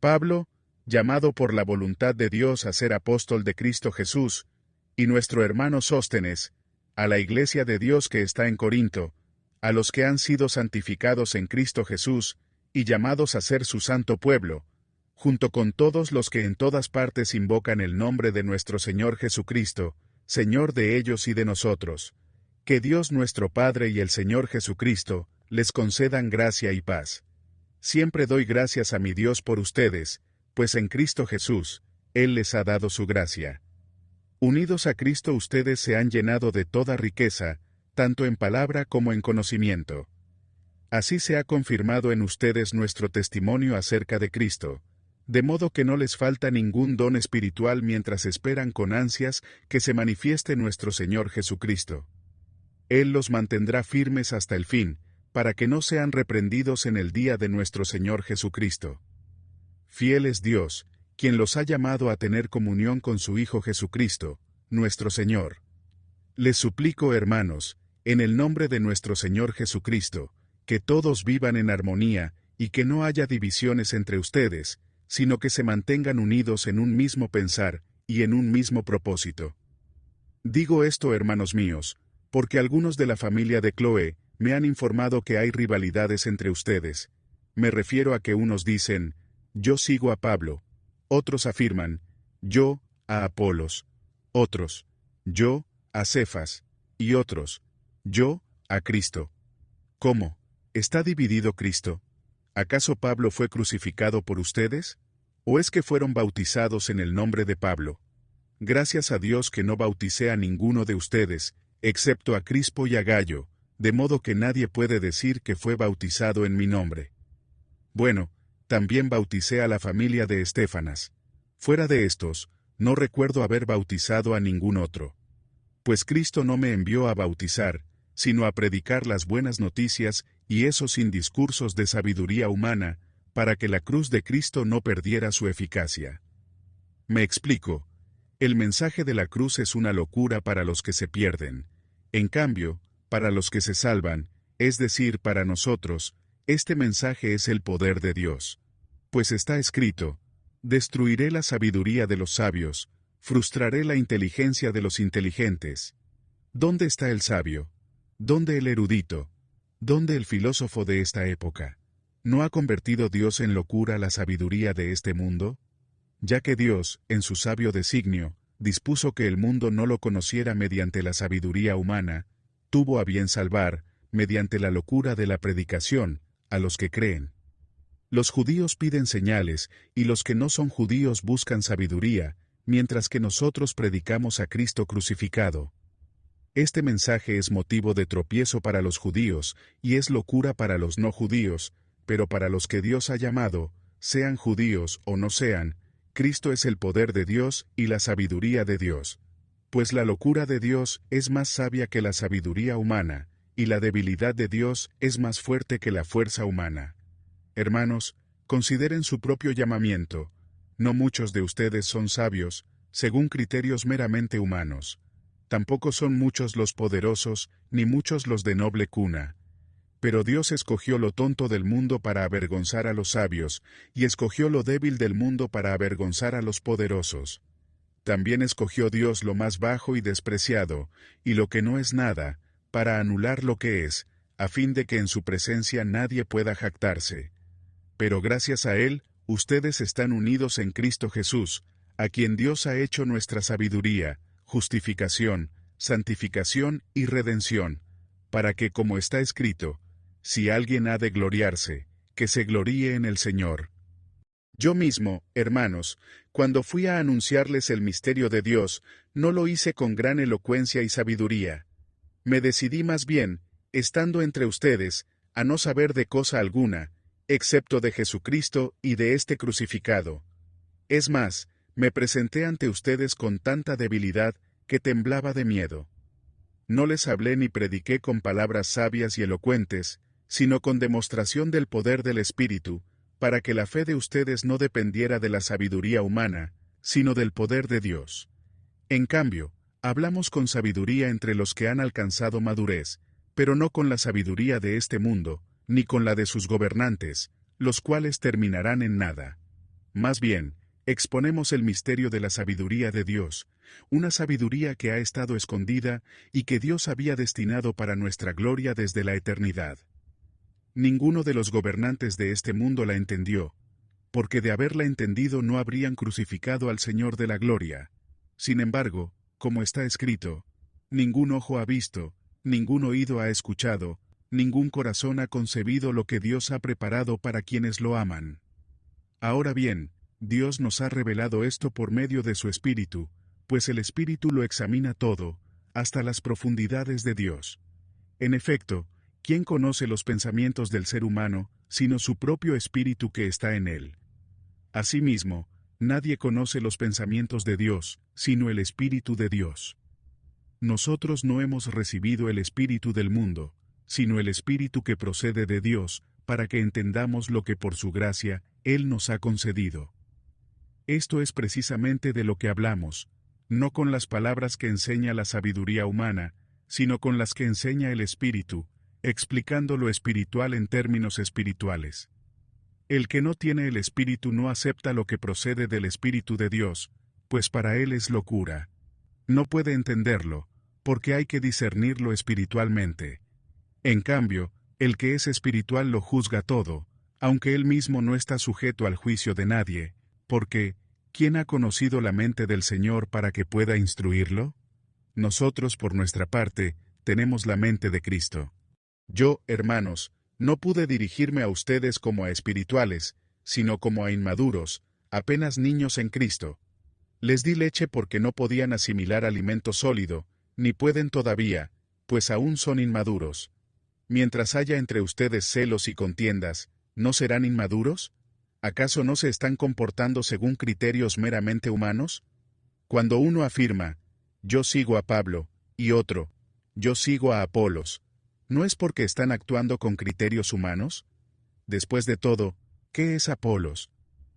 Pablo, llamado por la voluntad de Dios a ser apóstol de Cristo Jesús, y nuestro hermano Sóstenes, a la iglesia de Dios que está en Corinto, a los que han sido santificados en Cristo Jesús, y llamados a ser su santo pueblo, junto con todos los que en todas partes invocan el nombre de nuestro Señor Jesucristo, Señor de ellos y de nosotros. Que Dios nuestro Padre y el Señor Jesucristo les concedan gracia y paz. Siempre doy gracias a mi Dios por ustedes, pues en Cristo Jesús, Él les ha dado su gracia. Unidos a Cristo ustedes se han llenado de toda riqueza, tanto en palabra como en conocimiento. Así se ha confirmado en ustedes nuestro testimonio acerca de Cristo, de modo que no les falta ningún don espiritual mientras esperan con ansias que se manifieste nuestro Señor Jesucristo. Él los mantendrá firmes hasta el fin, para que no sean reprendidos en el día de nuestro Señor Jesucristo. Fiel es Dios, quien los ha llamado a tener comunión con su Hijo Jesucristo, nuestro Señor. Les suplico, hermanos, en el nombre de nuestro Señor Jesucristo, que todos vivan en armonía, y que no haya divisiones entre ustedes, sino que se mantengan unidos en un mismo pensar, y en un mismo propósito. Digo esto, hermanos míos, porque algunos de la familia de Cloé me han informado que hay rivalidades entre ustedes. Me refiero a que unos dicen, yo sigo a Pablo, otros afirman, yo a Apolos, otros, yo a Cefas, y otros, yo a Cristo. ¿Cómo? ¿Está dividido Cristo? ¿Acaso Pablo fue crucificado por ustedes? ¿O es que fueron bautizados en el nombre de Pablo? Gracias a Dios que no bauticé a ninguno de ustedes, excepto a Crispo y a Gayo, de modo que nadie puede decir que fue bautizado en mi nombre. Bueno, también bauticé a la familia de Estéfanas. Fuera de estos, no recuerdo haber bautizado a ningún otro. Pues Cristo no me envió a bautizar, sino a predicar las buenas noticias, y eso sin discursos de sabiduría humana, para que la cruz de Cristo no perdiera su eficacia. Me explico. El mensaje de la cruz es una locura para los que se pierden. En cambio, para los que se salvan, es decir, para nosotros, este mensaje es el poder de Dios. Pues está escrito, destruiré la sabiduría de los sabios, frustraré la inteligencia de los inteligentes. ¿Dónde está el sabio? ¿Dónde el erudito? ¿Dónde el filósofo de esta época? ¿No ha convertido Dios en locura la sabiduría de este mundo? Ya que Dios, en su sabio designio, dispuso que el mundo no lo conociera mediante la sabiduría humana, tuvo a bien salvar, mediante la locura de la predicación, a los que creen. Los judíos piden señales, y los que no son judíos buscan sabiduría, mientras que nosotros predicamos a Cristo crucificado. Este mensaje es motivo de tropiezo para los judíos, y es locura para los no judíos, pero para los que Dios ha llamado, sean judíos o no sean, Cristo es el poder de Dios y la sabiduría de Dios. Pues la locura de Dios es más sabia que la sabiduría humana, y la debilidad de Dios es más fuerte que la fuerza humana. Hermanos, consideren su propio llamamiento. No muchos de ustedes son sabios, según criterios meramente humanos. Tampoco son muchos los poderosos, ni muchos los de noble cuna. Pero Dios escogió lo tonto del mundo para avergonzar a los sabios, y escogió lo débil del mundo para avergonzar a los poderosos. También escogió Dios lo más bajo y despreciado, y lo que no es nada, para anular lo que es, a fin de que en su presencia nadie pueda jactarse. Pero gracias a Él, ustedes están unidos en Cristo Jesús, a quien Dios ha hecho nuestra sabiduría, justificación, santificación y redención, para que, como está escrito, si alguien ha de gloriarse, que se gloríe en el Señor. Yo mismo, hermanos, cuando fui a anunciarles el misterio de Dios, no lo hice con gran elocuencia y sabiduría. Me decidí más bien, estando entre ustedes, a no saber de cosa alguna, excepto de Jesucristo y de este crucificado. Es más, me presenté ante ustedes con tanta debilidad que temblaba de miedo. No les hablé ni prediqué con palabras sabias y elocuentes, sino con demostración del poder del Espíritu, para que la fe de ustedes no dependiera de la sabiduría humana, sino del poder de Dios. En cambio, hablamos con sabiduría entre los que han alcanzado madurez, pero no con la sabiduría de este mundo, ni con la de sus gobernantes, los cuales terminarán en nada. Más bien, exponemos el misterio de la sabiduría de Dios, una sabiduría que ha estado escondida y que Dios había destinado para nuestra gloria desde la eternidad. Ninguno de los gobernantes de este mundo la entendió, porque de haberla entendido no habrían crucificado al Señor de la gloria. Sin embargo, como está escrito, ningún ojo ha visto, ningún oído ha escuchado, ningún corazón ha concebido lo que Dios ha preparado para quienes lo aman. Ahora bien, Dios nos ha revelado esto por medio de su Espíritu, pues el Espíritu lo examina todo, hasta las profundidades de Dios. En efecto, ¿quién conoce los pensamientos del ser humano, sino su propio Espíritu que está en él? Asimismo, nadie conoce los pensamientos de Dios, sino el Espíritu de Dios. Nosotros no hemos recibido el Espíritu del mundo, sino el Espíritu que procede de Dios, para que entendamos lo que por su gracia, Él nos ha concedido. Esto es precisamente de lo que hablamos, no con las palabras que enseña la sabiduría humana, sino con las que enseña el Espíritu, explicando lo espiritual en términos espirituales. El que no tiene el Espíritu no acepta lo que procede del Espíritu de Dios, pues para él es locura. No puede entenderlo, porque hay que discernirlo espiritualmente. En cambio, el que es espiritual lo juzga todo, aunque él mismo no está sujeto al juicio de nadie, porque, ¿quién ha conocido la mente del Señor para que pueda instruirlo? Nosotros, por nuestra parte, tenemos la mente de Cristo. Yo, hermanos, no pude dirigirme a ustedes como a espirituales, sino como a inmaduros, apenas niños en Cristo. Les di leche porque no podían asimilar alimento sólido, ni pueden todavía, pues aún son inmaduros. Mientras haya entre ustedes celos y contiendas, ¿no serán inmaduros? ¿Acaso no se están comportando según criterios meramente humanos? Cuando uno afirma, yo sigo a Pablo, y otro, yo sigo a Apolos, ¿no es porque están actuando con criterios humanos? Después de todo, ¿qué es Apolos?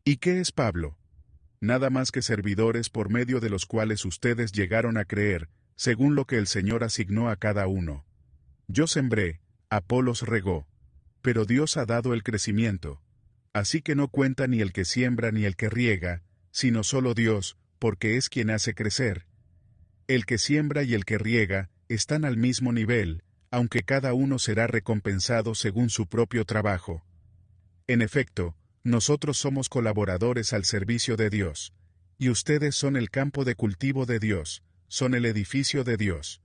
¿Y qué es Pablo? Nada más que servidores por medio de los cuales ustedes llegaron a creer, según lo que el Señor asignó a cada uno. Yo sembré, Apolos regó, pero Dios ha dado el crecimiento. Así que no cuenta ni el que siembra ni el que riega, sino solo Dios, porque es quien hace crecer. El que siembra y el que riega están al mismo nivel, aunque cada uno será recompensado según su propio trabajo. En efecto, nosotros somos colaboradores al servicio de Dios, y ustedes son el campo de cultivo de Dios, son el edificio de Dios.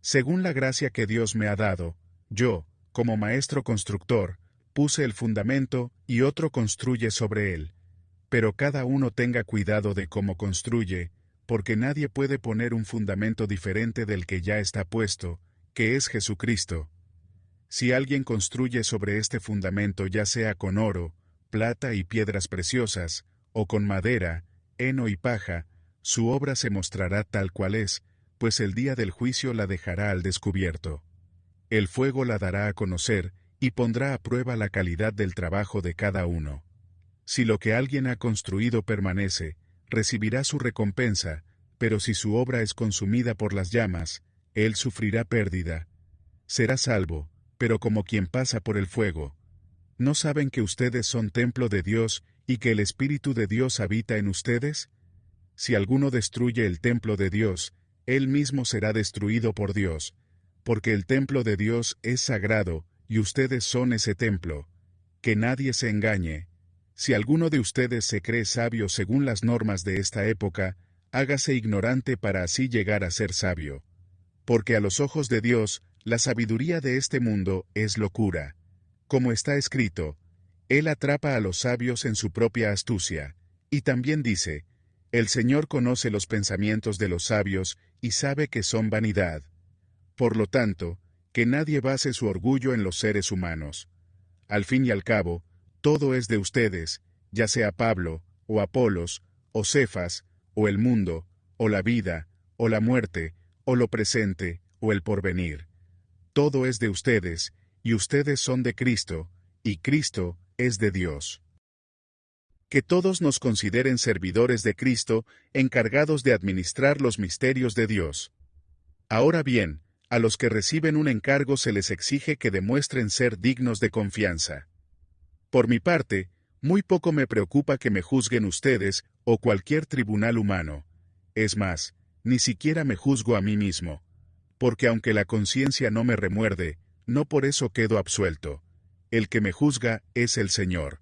Según la gracia que Dios me ha dado, yo, como maestro constructor, puse el fundamento y otro construye sobre él. Pero cada uno tenga cuidado de cómo construye, porque nadie puede poner un fundamento diferente del que ya está puesto, que es Jesucristo. Si alguien construye sobre este fundamento ya sea con oro, plata y piedras preciosas, o con madera, heno y paja, su obra se mostrará tal cual es, pues el día del juicio la dejará al descubierto. El fuego la dará a conocer, y pondrá a prueba la calidad del trabajo de cada uno. Si lo que alguien ha construido permanece, recibirá su recompensa, pero si su obra es consumida por las llamas, él sufrirá pérdida. Será salvo, pero como quien pasa por el fuego. ¿No saben que ustedes son templo de Dios y que el Espíritu de Dios habita en ustedes? Si alguno destruye el templo de Dios, él mismo será destruido por Dios, porque el templo de Dios es sagrado, y ustedes son ese templo. Que nadie se engañe. Si alguno de ustedes se cree sabio según las normas de esta época, hágase ignorante para así llegar a ser sabio. Porque a los ojos de Dios, la sabiduría de este mundo es locura. Como está escrito, Él atrapa a los sabios en su propia astucia. Y también dice, el Señor conoce los pensamientos de los sabios y sabe que son vanidad. Por lo tanto, que nadie base su orgullo en los seres humanos. Al fin y al cabo, todo es de ustedes, ya sea Pablo, o Apolos, o Cefas, o el mundo, o la vida, o la muerte, o lo presente, o el porvenir. Todo es de ustedes, y ustedes son de Cristo, y Cristo es de Dios. Que todos nos consideren servidores de Cristo, encargados de administrar los misterios de Dios. Ahora bien, a los que reciben un encargo se les exige que demuestren ser dignos de confianza. Por mi parte, Muy poco me preocupa que me juzguen ustedes o cualquier tribunal humano. Es más, ni siquiera me juzgo a mí mismo. Porque aunque la conciencia no me remuerde, no por eso quedo absuelto. El que me juzga es el Señor.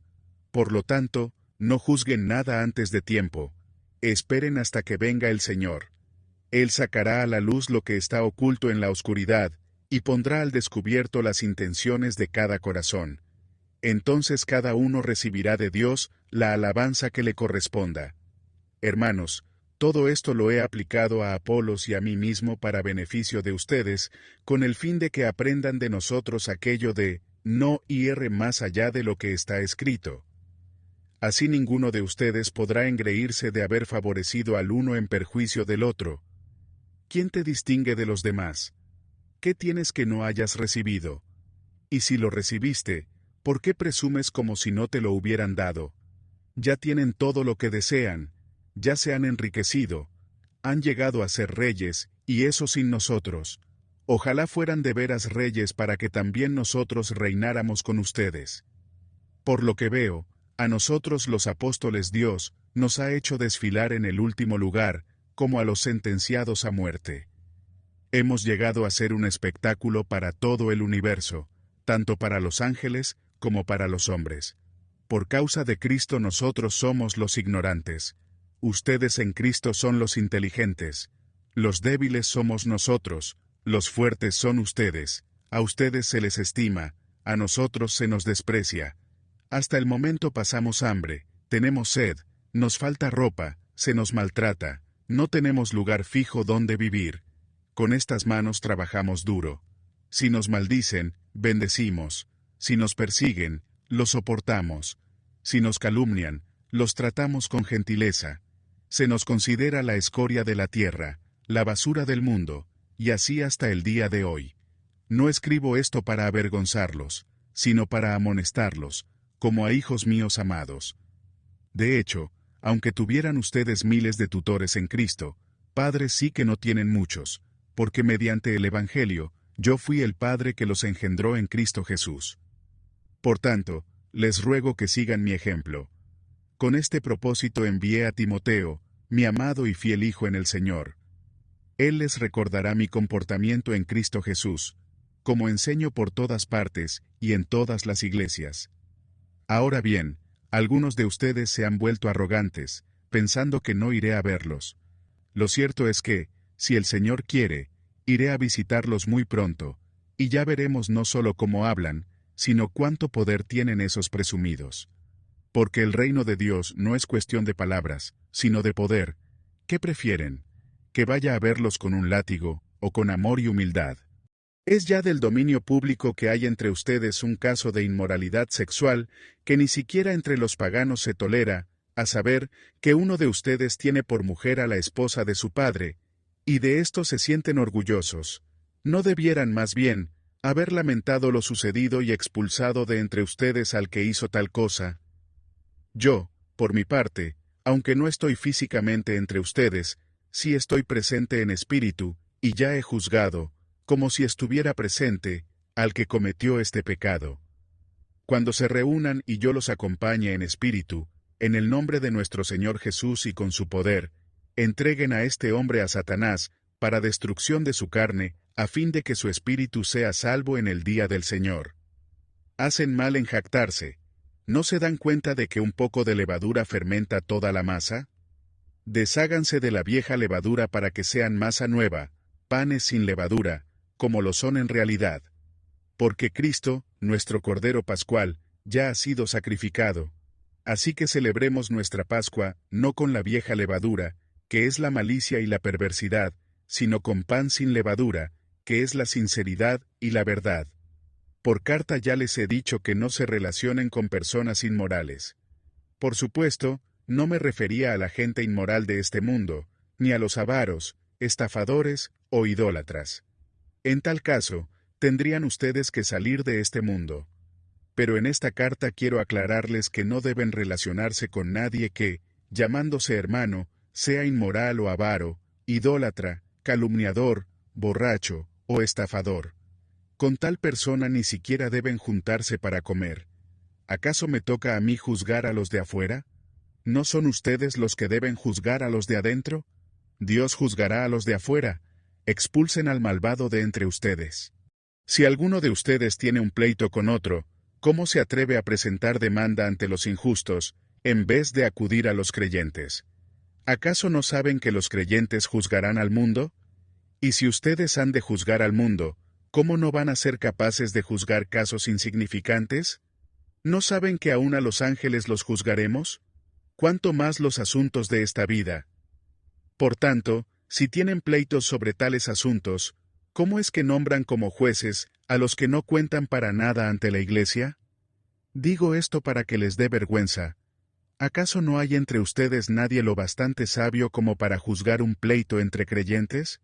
Por lo tanto, no juzguen nada antes de tiempo. Esperen hasta que venga el Señor. Él sacará a la luz lo que está oculto en la oscuridad, y pondrá al descubierto las intenciones de cada corazón. Entonces cada uno recibirá de Dios la alabanza que le corresponda. Hermanos, todo esto lo he aplicado a Apolos y a mí mismo para beneficio de ustedes, con el fin de que aprendan de nosotros aquello de no ir más allá de lo que está escrito. Así ninguno de ustedes podrá engreírse de haber favorecido al uno en perjuicio del otro. ¿Quién te distingue de los demás? ¿Qué tienes que no hayas recibido? Y si lo recibiste, ¿por qué presumes como si no te lo hubieran dado? Ya tienen todo lo que desean, ya se han enriquecido, han llegado a ser reyes, y eso sin nosotros. Ojalá fueran de veras reyes para que también nosotros reináramos con ustedes. Por lo que veo, a nosotros los apóstoles Dios nos ha hecho desfilar en el último lugar, como a los sentenciados a muerte. Hemos llegado a ser un espectáculo para todo el universo, tanto para los ángeles como para los hombres. Por causa de Cristo nosotros somos los ignorantes. Ustedes en Cristo son los inteligentes. Los débiles somos nosotros, los fuertes son ustedes. A ustedes se les estima, a nosotros se nos desprecia. Hasta el momento pasamos hambre, tenemos sed, nos falta ropa, se nos maltrata, no tenemos lugar fijo donde vivir. Con estas manos trabajamos duro. Si nos maldicen, bendecimos. Si nos persiguen, los soportamos. Si nos calumnian, los tratamos con gentileza. Se nos considera la escoria de la tierra, la basura del mundo, y así hasta el día de hoy. No escribo esto para avergonzarlos, sino para amonestarlos, como a hijos míos amados. De hecho, aunque tuvieran ustedes miles de tutores en Cristo, padres sí que no tienen muchos, porque mediante el Evangelio, yo fui el Padre que los engendró en Cristo Jesús. Por tanto, les ruego que sigan mi ejemplo. Con este propósito envié a Timoteo, mi amado y fiel hijo en el Señor. Él les recordará mi comportamiento en Cristo Jesús, como enseño por todas partes y en todas las iglesias. Ahora bien, algunos de ustedes se han vuelto arrogantes, pensando que no iré a verlos. Lo cierto es que, si el Señor quiere, iré a visitarlos muy pronto, y ya veremos no solo cómo hablan, sino cuánto poder tienen esos presumidos. Porque el reino de Dios no es cuestión de palabras, sino de poder. ¿Qué prefieren? ¿Que vaya a verlos con un látigo, o con amor y humildad? Es ya del dominio público que hay entre ustedes un caso de inmoralidad sexual que ni siquiera entre los paganos se tolera, a saber, que uno de ustedes tiene por mujer a la esposa de su padre, y de esto se sienten orgullosos. ¿No debieran más bien haber lamentado lo sucedido y expulsado de entre ustedes al que hizo tal cosa? Yo, por mi parte, aunque no estoy físicamente entre ustedes, sí estoy presente en espíritu, y ya he juzgado, como si estuviera presente, al que cometió este pecado. Cuando se reúnan y yo los acompañe en espíritu, en el nombre de nuestro Señor Jesús y con su poder, entreguen a este hombre a Satanás, para destrucción de su carne, a fin de que su espíritu sea salvo en el día del Señor. Hacen mal en jactarse. ¿No se dan cuenta de que un poco de levadura fermenta toda la masa? Desháganse de la vieja levadura para que sean masa nueva, panes sin levadura, como lo son en realidad. Porque Cristo, nuestro Cordero Pascual, ya ha sido sacrificado. Así que celebremos nuestra Pascua, no con la vieja levadura, que es la malicia y la perversidad, sino con pan sin levadura, que es la sinceridad y la verdad. Por carta ya les he dicho que no se relacionen con personas inmorales. Por supuesto, no me refería a la gente inmoral de este mundo, ni a los avaros, estafadores o idólatras. En tal caso, tendrían ustedes que salir de este mundo. Pero en esta carta quiero aclararles que no deben relacionarse con nadie que, llamándose hermano, sea inmoral o avaro, idólatra, calumniador, borracho o estafador. Con tal persona ni siquiera deben juntarse para comer. ¿Acaso me toca a mí juzgar a los de afuera? ¿No son ustedes los que deben juzgar a los de adentro? Dios juzgará a los de afuera. Expulsen al malvado de entre ustedes. Si alguno de ustedes tiene un pleito con otro, ¿cómo se atreve a presentar demanda ante los injustos, en vez de acudir a los creyentes? ¿Acaso no saben que los creyentes juzgarán al mundo? Y si ustedes han de juzgar al mundo, ¿cómo no van a ser capaces de juzgar casos insignificantes? ¿No saben que aún a los ángeles los juzgaremos? ¿Cuánto más los asuntos de esta vida? Por tanto, si tienen pleitos sobre tales asuntos, ¿cómo es que nombran como jueces a los que no cuentan para nada ante la Iglesia? Digo esto para que les dé vergüenza. ¿Acaso no hay entre ustedes nadie lo bastante sabio como para juzgar un pleito entre creyentes?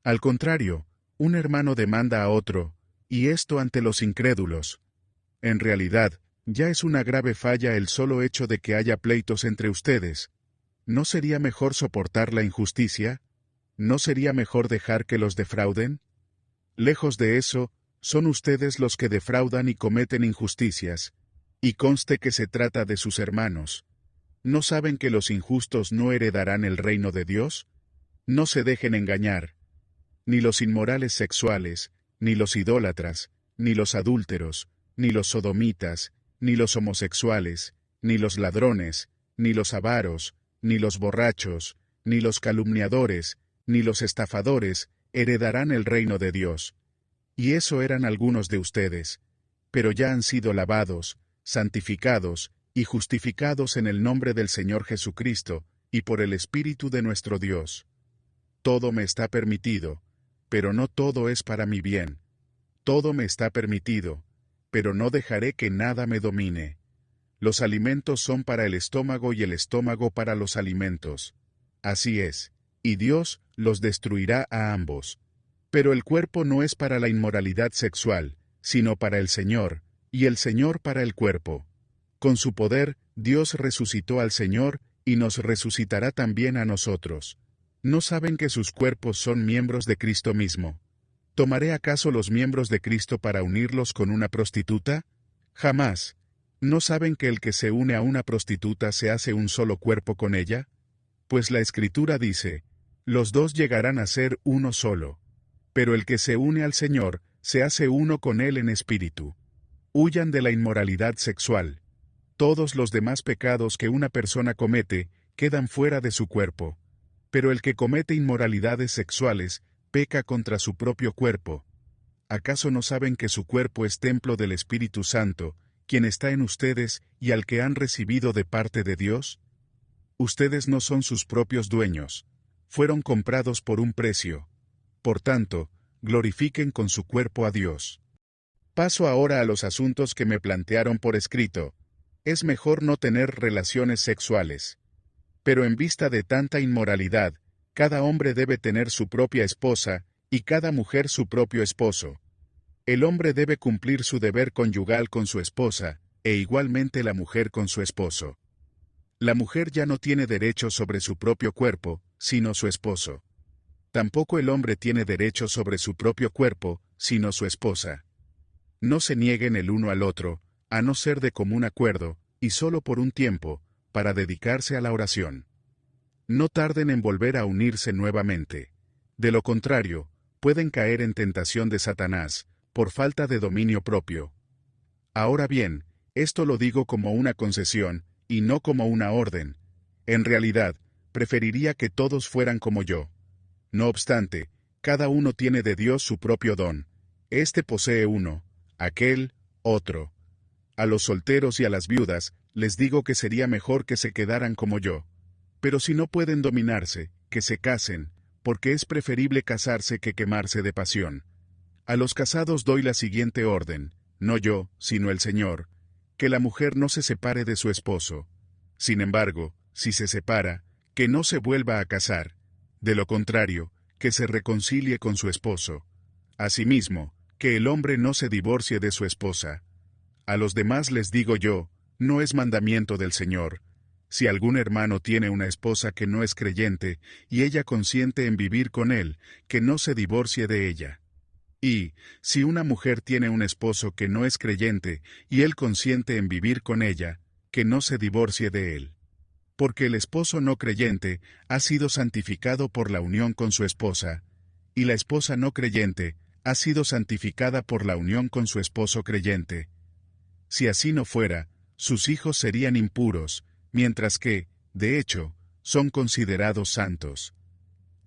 Al contrario, un hermano demanda a otro, y esto ante los incrédulos. En realidad, ya es una grave falla el solo hecho de que haya pleitos entre ustedes. ¿No sería mejor soportar la injusticia? ¿No sería mejor dejar que los defrauden? Lejos de eso, son ustedes los que defraudan y cometen injusticias, y conste que se trata de sus hermanos. ¿No saben que los injustos no heredarán el reino de Dios? No se dejen engañar. Ni los inmorales sexuales, ni los idólatras, ni los adúlteros, ni los sodomitas, ni los homosexuales, ni los ladrones, ni los avaros, ni los borrachos, ni los calumniadores, ni los estafadores, heredarán el reino de Dios. Y eso eran algunos de ustedes, pero ya han sido lavados, santificados y justificados en el nombre del Señor Jesucristo, y por el Espíritu de nuestro Dios. Todo me está permitido, pero no todo es para mi bien. Todo me está permitido, pero no dejaré que nada me domine. Los alimentos son para el estómago y el estómago para los alimentos. Así es, y Dios los destruirá a ambos. Pero el cuerpo no es para la inmoralidad sexual, sino para el Señor, y el Señor para el cuerpo. Con su poder, Dios resucitó al Señor, y nos resucitará también a nosotros. ¿No saben que sus cuerpos son miembros de Cristo mismo? ¿Tomaré acaso los miembros de Cristo para unirlos con una prostituta? Jamás. ¿No saben que el que se une a una prostituta se hace un solo cuerpo con ella? Pues la Escritura dice, los dos llegarán a ser uno solo. Pero el que se une al Señor, se hace uno con Él en espíritu. Huyan de la inmoralidad sexual. Todos los demás pecados que una persona comete, quedan fuera de su cuerpo. Pero el que comete inmoralidades sexuales, peca contra su propio cuerpo. ¿Acaso no saben que su cuerpo es templo del Espíritu Santo, quien está en ustedes y al que han recibido de parte de Dios? Ustedes no son sus propios dueños. Fueron comprados por un precio. Por tanto, glorifiquen con su cuerpo a Dios. Paso ahora a los asuntos que me plantearon por escrito. Es mejor no tener relaciones sexuales. Pero en vista de tanta inmoralidad, cada hombre debe tener su propia esposa, y cada mujer su propio esposo. El hombre debe cumplir su deber conyugal con su esposa, e igualmente la mujer con su esposo. La mujer ya no tiene derecho sobre su propio cuerpo, sino su esposo. Tampoco el hombre tiene derecho sobre su propio cuerpo, sino su esposa. No se nieguen el uno al otro, a no ser de común acuerdo, y solo por un tiempo, para dedicarse a la oración. No tarden en volver a unirse nuevamente. De lo contrario, pueden caer en tentación de Satanás, por falta de dominio propio. Ahora bien, esto lo digo como una concesión, y no como una orden. En realidad, preferiría que todos fueran como yo. No obstante, cada uno tiene de Dios su propio don. Este posee uno, aquel, otro. A los solteros y a las viudas, les digo que sería mejor que se quedaran como yo. Pero si no pueden dominarse, que se casen, porque es preferible casarse que quemarse de pasión. A los casados doy la siguiente orden, no yo, sino el Señor, que la mujer no se separe de su esposo. Sin embargo, si se separa, que no se vuelva a casar. De lo contrario, que se reconcilie con su esposo. Asimismo, que el hombre no se divorcie de su esposa. A los demás les digo yo, no es mandamiento del Señor. Si algún hermano tiene una esposa que no es creyente, y ella consiente en vivir con él, que no se divorcie de ella. Y, si una mujer tiene un esposo que no es creyente, y él consiente en vivir con ella, que no se divorcie de él. Porque el esposo no creyente ha sido santificado por la unión con su esposa, y la esposa no creyente ha sido santificada por la unión con su esposo creyente. Si así no fuera, sus hijos serían impuros, mientras que, de hecho, son considerados santos.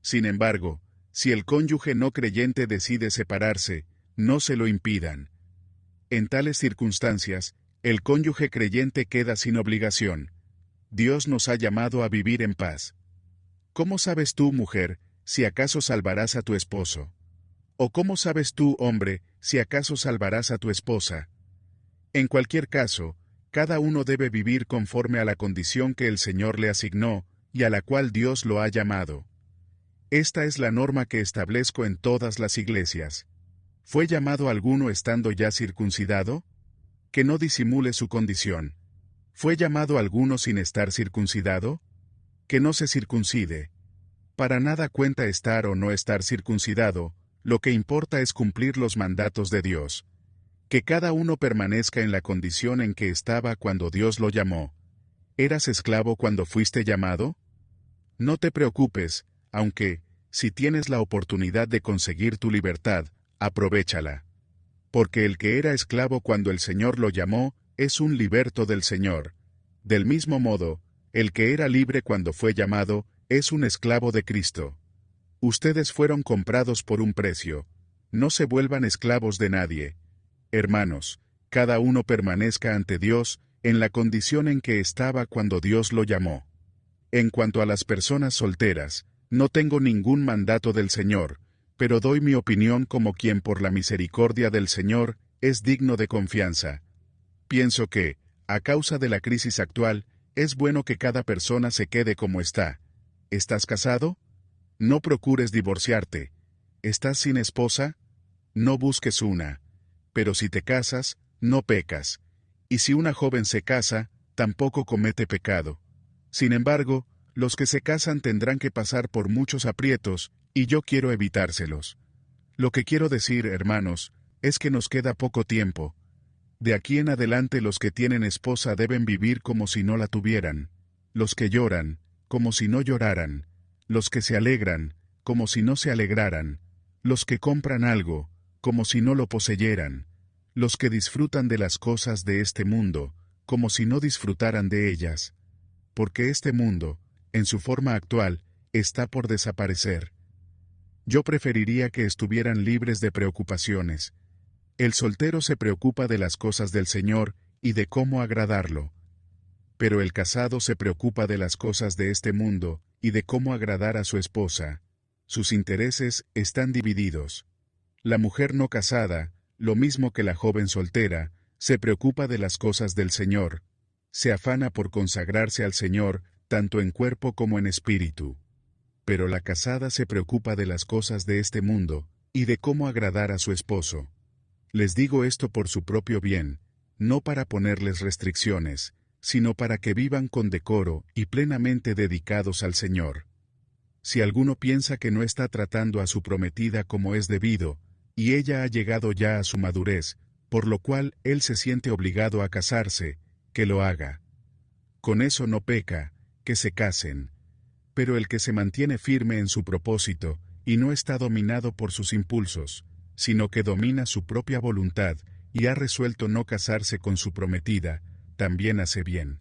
Sin embargo, si el cónyuge no creyente decide separarse, no se lo impidan. En tales circunstancias, el cónyuge creyente queda sin obligación. Dios nos ha llamado a vivir en paz. ¿Cómo sabes tú, mujer, si acaso salvarás a tu esposo? ¿O cómo sabes tú, hombre, si acaso salvarás a tu esposa? En cualquier caso, cada uno debe vivir conforme a la condición que el Señor le asignó, y a la cual Dios lo ha llamado. Esta es la norma que establezco en todas las iglesias. ¿Fue llamado alguno estando ya circuncidado? Que no disimule su condición. ¿Fue llamado alguno sin estar circuncidado? Que no se circuncide. Para nada cuenta estar o no estar circuncidado, lo que importa es cumplir los mandatos de Dios. Que cada uno permanezca en la condición en que estaba cuando Dios lo llamó. ¿Eras esclavo cuando fuiste llamado? No te preocupes, aunque, si tienes la oportunidad de conseguir tu libertad, aprovéchala. Porque el que era esclavo cuando el Señor lo llamó, es un liberto del Señor. Del mismo modo, el que era libre cuando fue llamado, es un esclavo de Cristo. Ustedes fueron comprados por un precio. No se vuelvan esclavos de nadie. Hermanos, cada uno permanezca ante Dios, en la condición en que estaba cuando Dios lo llamó. En cuanto a las personas solteras, no tengo ningún mandato del Señor, pero doy mi opinión como quien por la misericordia del Señor es digno de confianza. Pienso que, a causa de la crisis actual, es bueno que cada persona se quede como está. ¿Estás casado? No procures divorciarte. ¿Estás sin esposa? No busques una. Pero si te casas, no pecas. Y si una joven se casa, tampoco comete pecado. Sin embargo, los que se casan tendrán que pasar por muchos aprietos, y yo quiero evitárselos. Lo que quiero decir, hermanos, es que nos queda poco tiempo. De aquí en adelante los que tienen esposa deben vivir como si no la tuvieran. Los que lloran, como si no lloraran. Los que se alegran, como si no se alegraran. Los que compran algo, como si no lo poseyeran. Los que disfrutan de las cosas de este mundo, como si no disfrutaran de ellas. Porque este mundo, en su forma actual, está por desaparecer. Yo preferiría que estuvieran libres de preocupaciones. El soltero se preocupa de las cosas del Señor y de cómo agradarlo. Pero el casado se preocupa de las cosas de este mundo y de cómo agradar a su esposa. Sus intereses están divididos. La mujer no casada, lo mismo que la joven soltera, se preocupa de las cosas del Señor. Se afana por consagrarse al Señor, tanto en cuerpo como en espíritu. Pero la casada se preocupa de las cosas de este mundo, y de cómo agradar a su esposo. Les digo esto por su propio bien, no para ponerles restricciones, sino para que vivan con decoro y plenamente dedicados al Señor. Si alguno piensa que no está tratando a su prometida como es debido, y ella ha llegado ya a su madurez, por lo cual él se siente obligado a casarse, que lo haga. Con eso no peca, que se casen. Pero el que se mantiene firme en su propósito, y no está dominado por sus impulsos, sino que domina su propia voluntad, y ha resuelto no casarse con su prometida, también hace bien.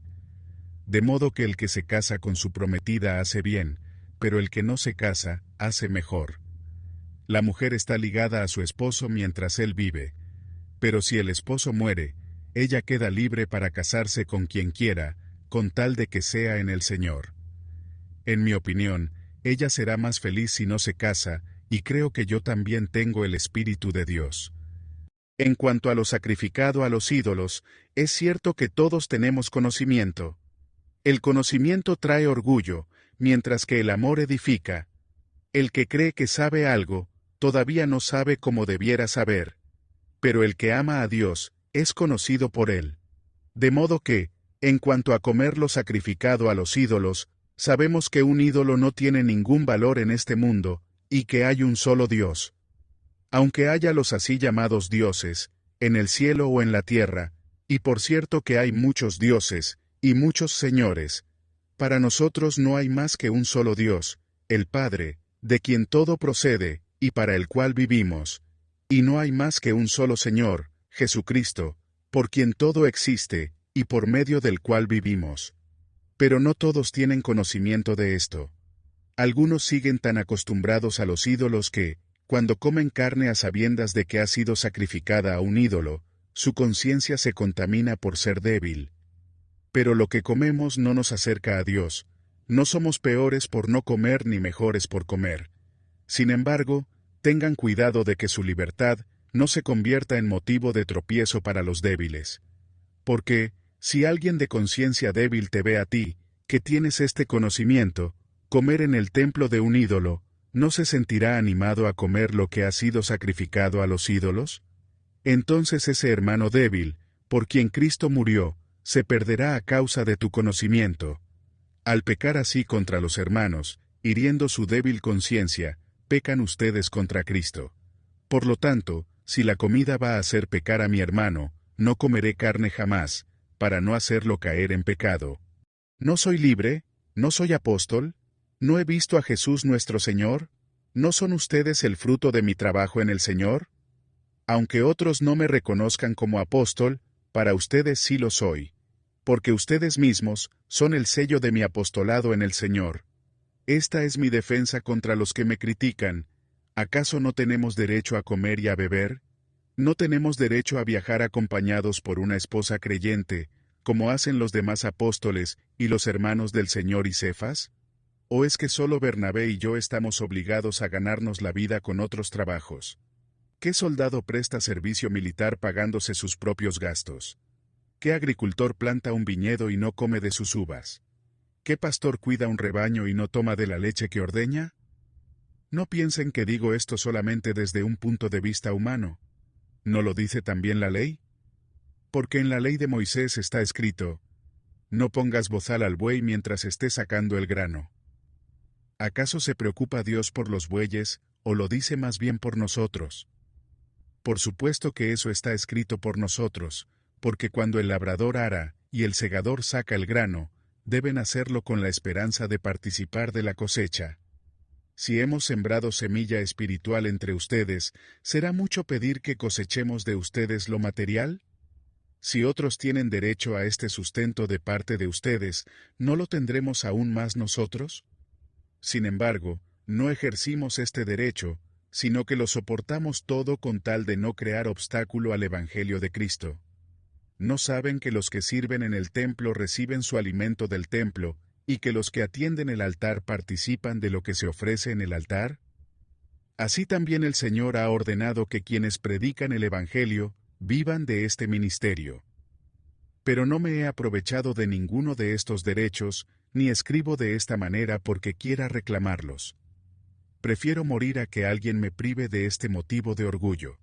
De modo que el que se casa con su prometida hace bien, pero el que no se casa, hace mejor. La mujer está ligada a su esposo mientras él vive, pero si el esposo muere, ella queda libre para casarse con quien quiera, con tal de que sea en el Señor. En mi opinión, ella será más feliz si no se casa, y creo que yo también tengo el Espíritu de Dios. En cuanto a lo sacrificado a los ídolos, es cierto que todos tenemos conocimiento. El conocimiento trae orgullo, mientras que el amor edifica. El que cree que sabe algo, todavía no sabe como debiera saber. Pero el que ama a Dios, es conocido por él. De modo que, en cuanto a comer lo sacrificado a los ídolos, sabemos que un ídolo no tiene ningún valor en este mundo, y que hay un solo Dios. Aunque haya los así llamados dioses, en el cielo o en la tierra, y por cierto que hay muchos dioses, y muchos señores, para nosotros no hay más que un solo Dios, el Padre, de quien todo procede, y para el cual vivimos, y no hay más que un solo Señor, Jesucristo, por quien todo existe, y por medio del cual vivimos. Pero no todos tienen conocimiento de esto. Algunos siguen tan acostumbrados a los ídolos que, cuando comen carne a sabiendas de que ha sido sacrificada a un ídolo, su conciencia se contamina por ser débil. Pero lo que comemos no nos acerca a Dios, no somos peores por no comer ni mejores por comer. Sin embargo, tengan cuidado de que su libertad no se convierta en motivo de tropiezo para los débiles. Porque, si alguien de conciencia débil te ve a ti, que tienes este conocimiento, comer en el templo de un ídolo, ¿no se sentirá animado a comer lo que ha sido sacrificado a los ídolos? Entonces ese hermano débil, por quien Cristo murió, se perderá a causa de tu conocimiento. Al pecar así contra los hermanos, hiriendo su débil conciencia, pecan ustedes contra Cristo. Por lo tanto, si la comida va a hacer pecar a mi hermano, no comeré carne jamás, para no hacerlo caer en pecado. ¿No soy libre? ¿No soy apóstol? ¿No he visto a Jesús nuestro Señor? ¿No son ustedes el fruto de mi trabajo en el Señor? Aunque otros no me reconozcan como apóstol, para ustedes sí lo soy. Porque ustedes mismos son el sello de mi apostolado en el Señor. Esta es mi defensa contra los que me critican. ¿Acaso no tenemos derecho a comer y a beber? ¿No tenemos derecho a viajar acompañados por una esposa creyente, como hacen los demás apóstoles y los hermanos del Señor y Cefas? ¿O es que solo Bernabé y yo estamos obligados a ganarnos la vida con otros trabajos? ¿Qué soldado presta servicio militar pagándose sus propios gastos? ¿Qué agricultor planta un viñedo y no come de sus uvas? ¿Qué pastor cuida un rebaño y no toma de la leche que ordeña? No piensen que digo esto solamente desde un punto de vista humano. ¿No lo dice también la ley? Porque en la ley de Moisés está escrito: no pongas bozal al buey mientras esté sacando el grano. ¿Acaso se preocupa Dios por los bueyes, o lo dice más bien por nosotros? Por supuesto que eso está escrito por nosotros, porque cuando el labrador ara, y el segador saca el grano, deben hacerlo con la esperanza de participar de la cosecha. Si hemos sembrado semilla espiritual entre ustedes, ¿será mucho pedir que cosechemos de ustedes lo material? Si otros tienen derecho a este sustento de parte de ustedes, ¿no lo tendremos aún más nosotros? Sin embargo, no ejercimos este derecho, sino que lo soportamos todo con tal de no crear obstáculo al Evangelio de Cristo. ¿No saben que los que sirven en el templo reciben su alimento del templo, y que los que atienden el altar participan de lo que se ofrece en el altar? Así también el Señor ha ordenado que quienes predican el Evangelio, vivan de este ministerio. Pero no me he aprovechado de ninguno de estos derechos, ni escribo de esta manera porque quiera reclamarlos. Prefiero morir a que alguien me prive de este motivo de orgullo.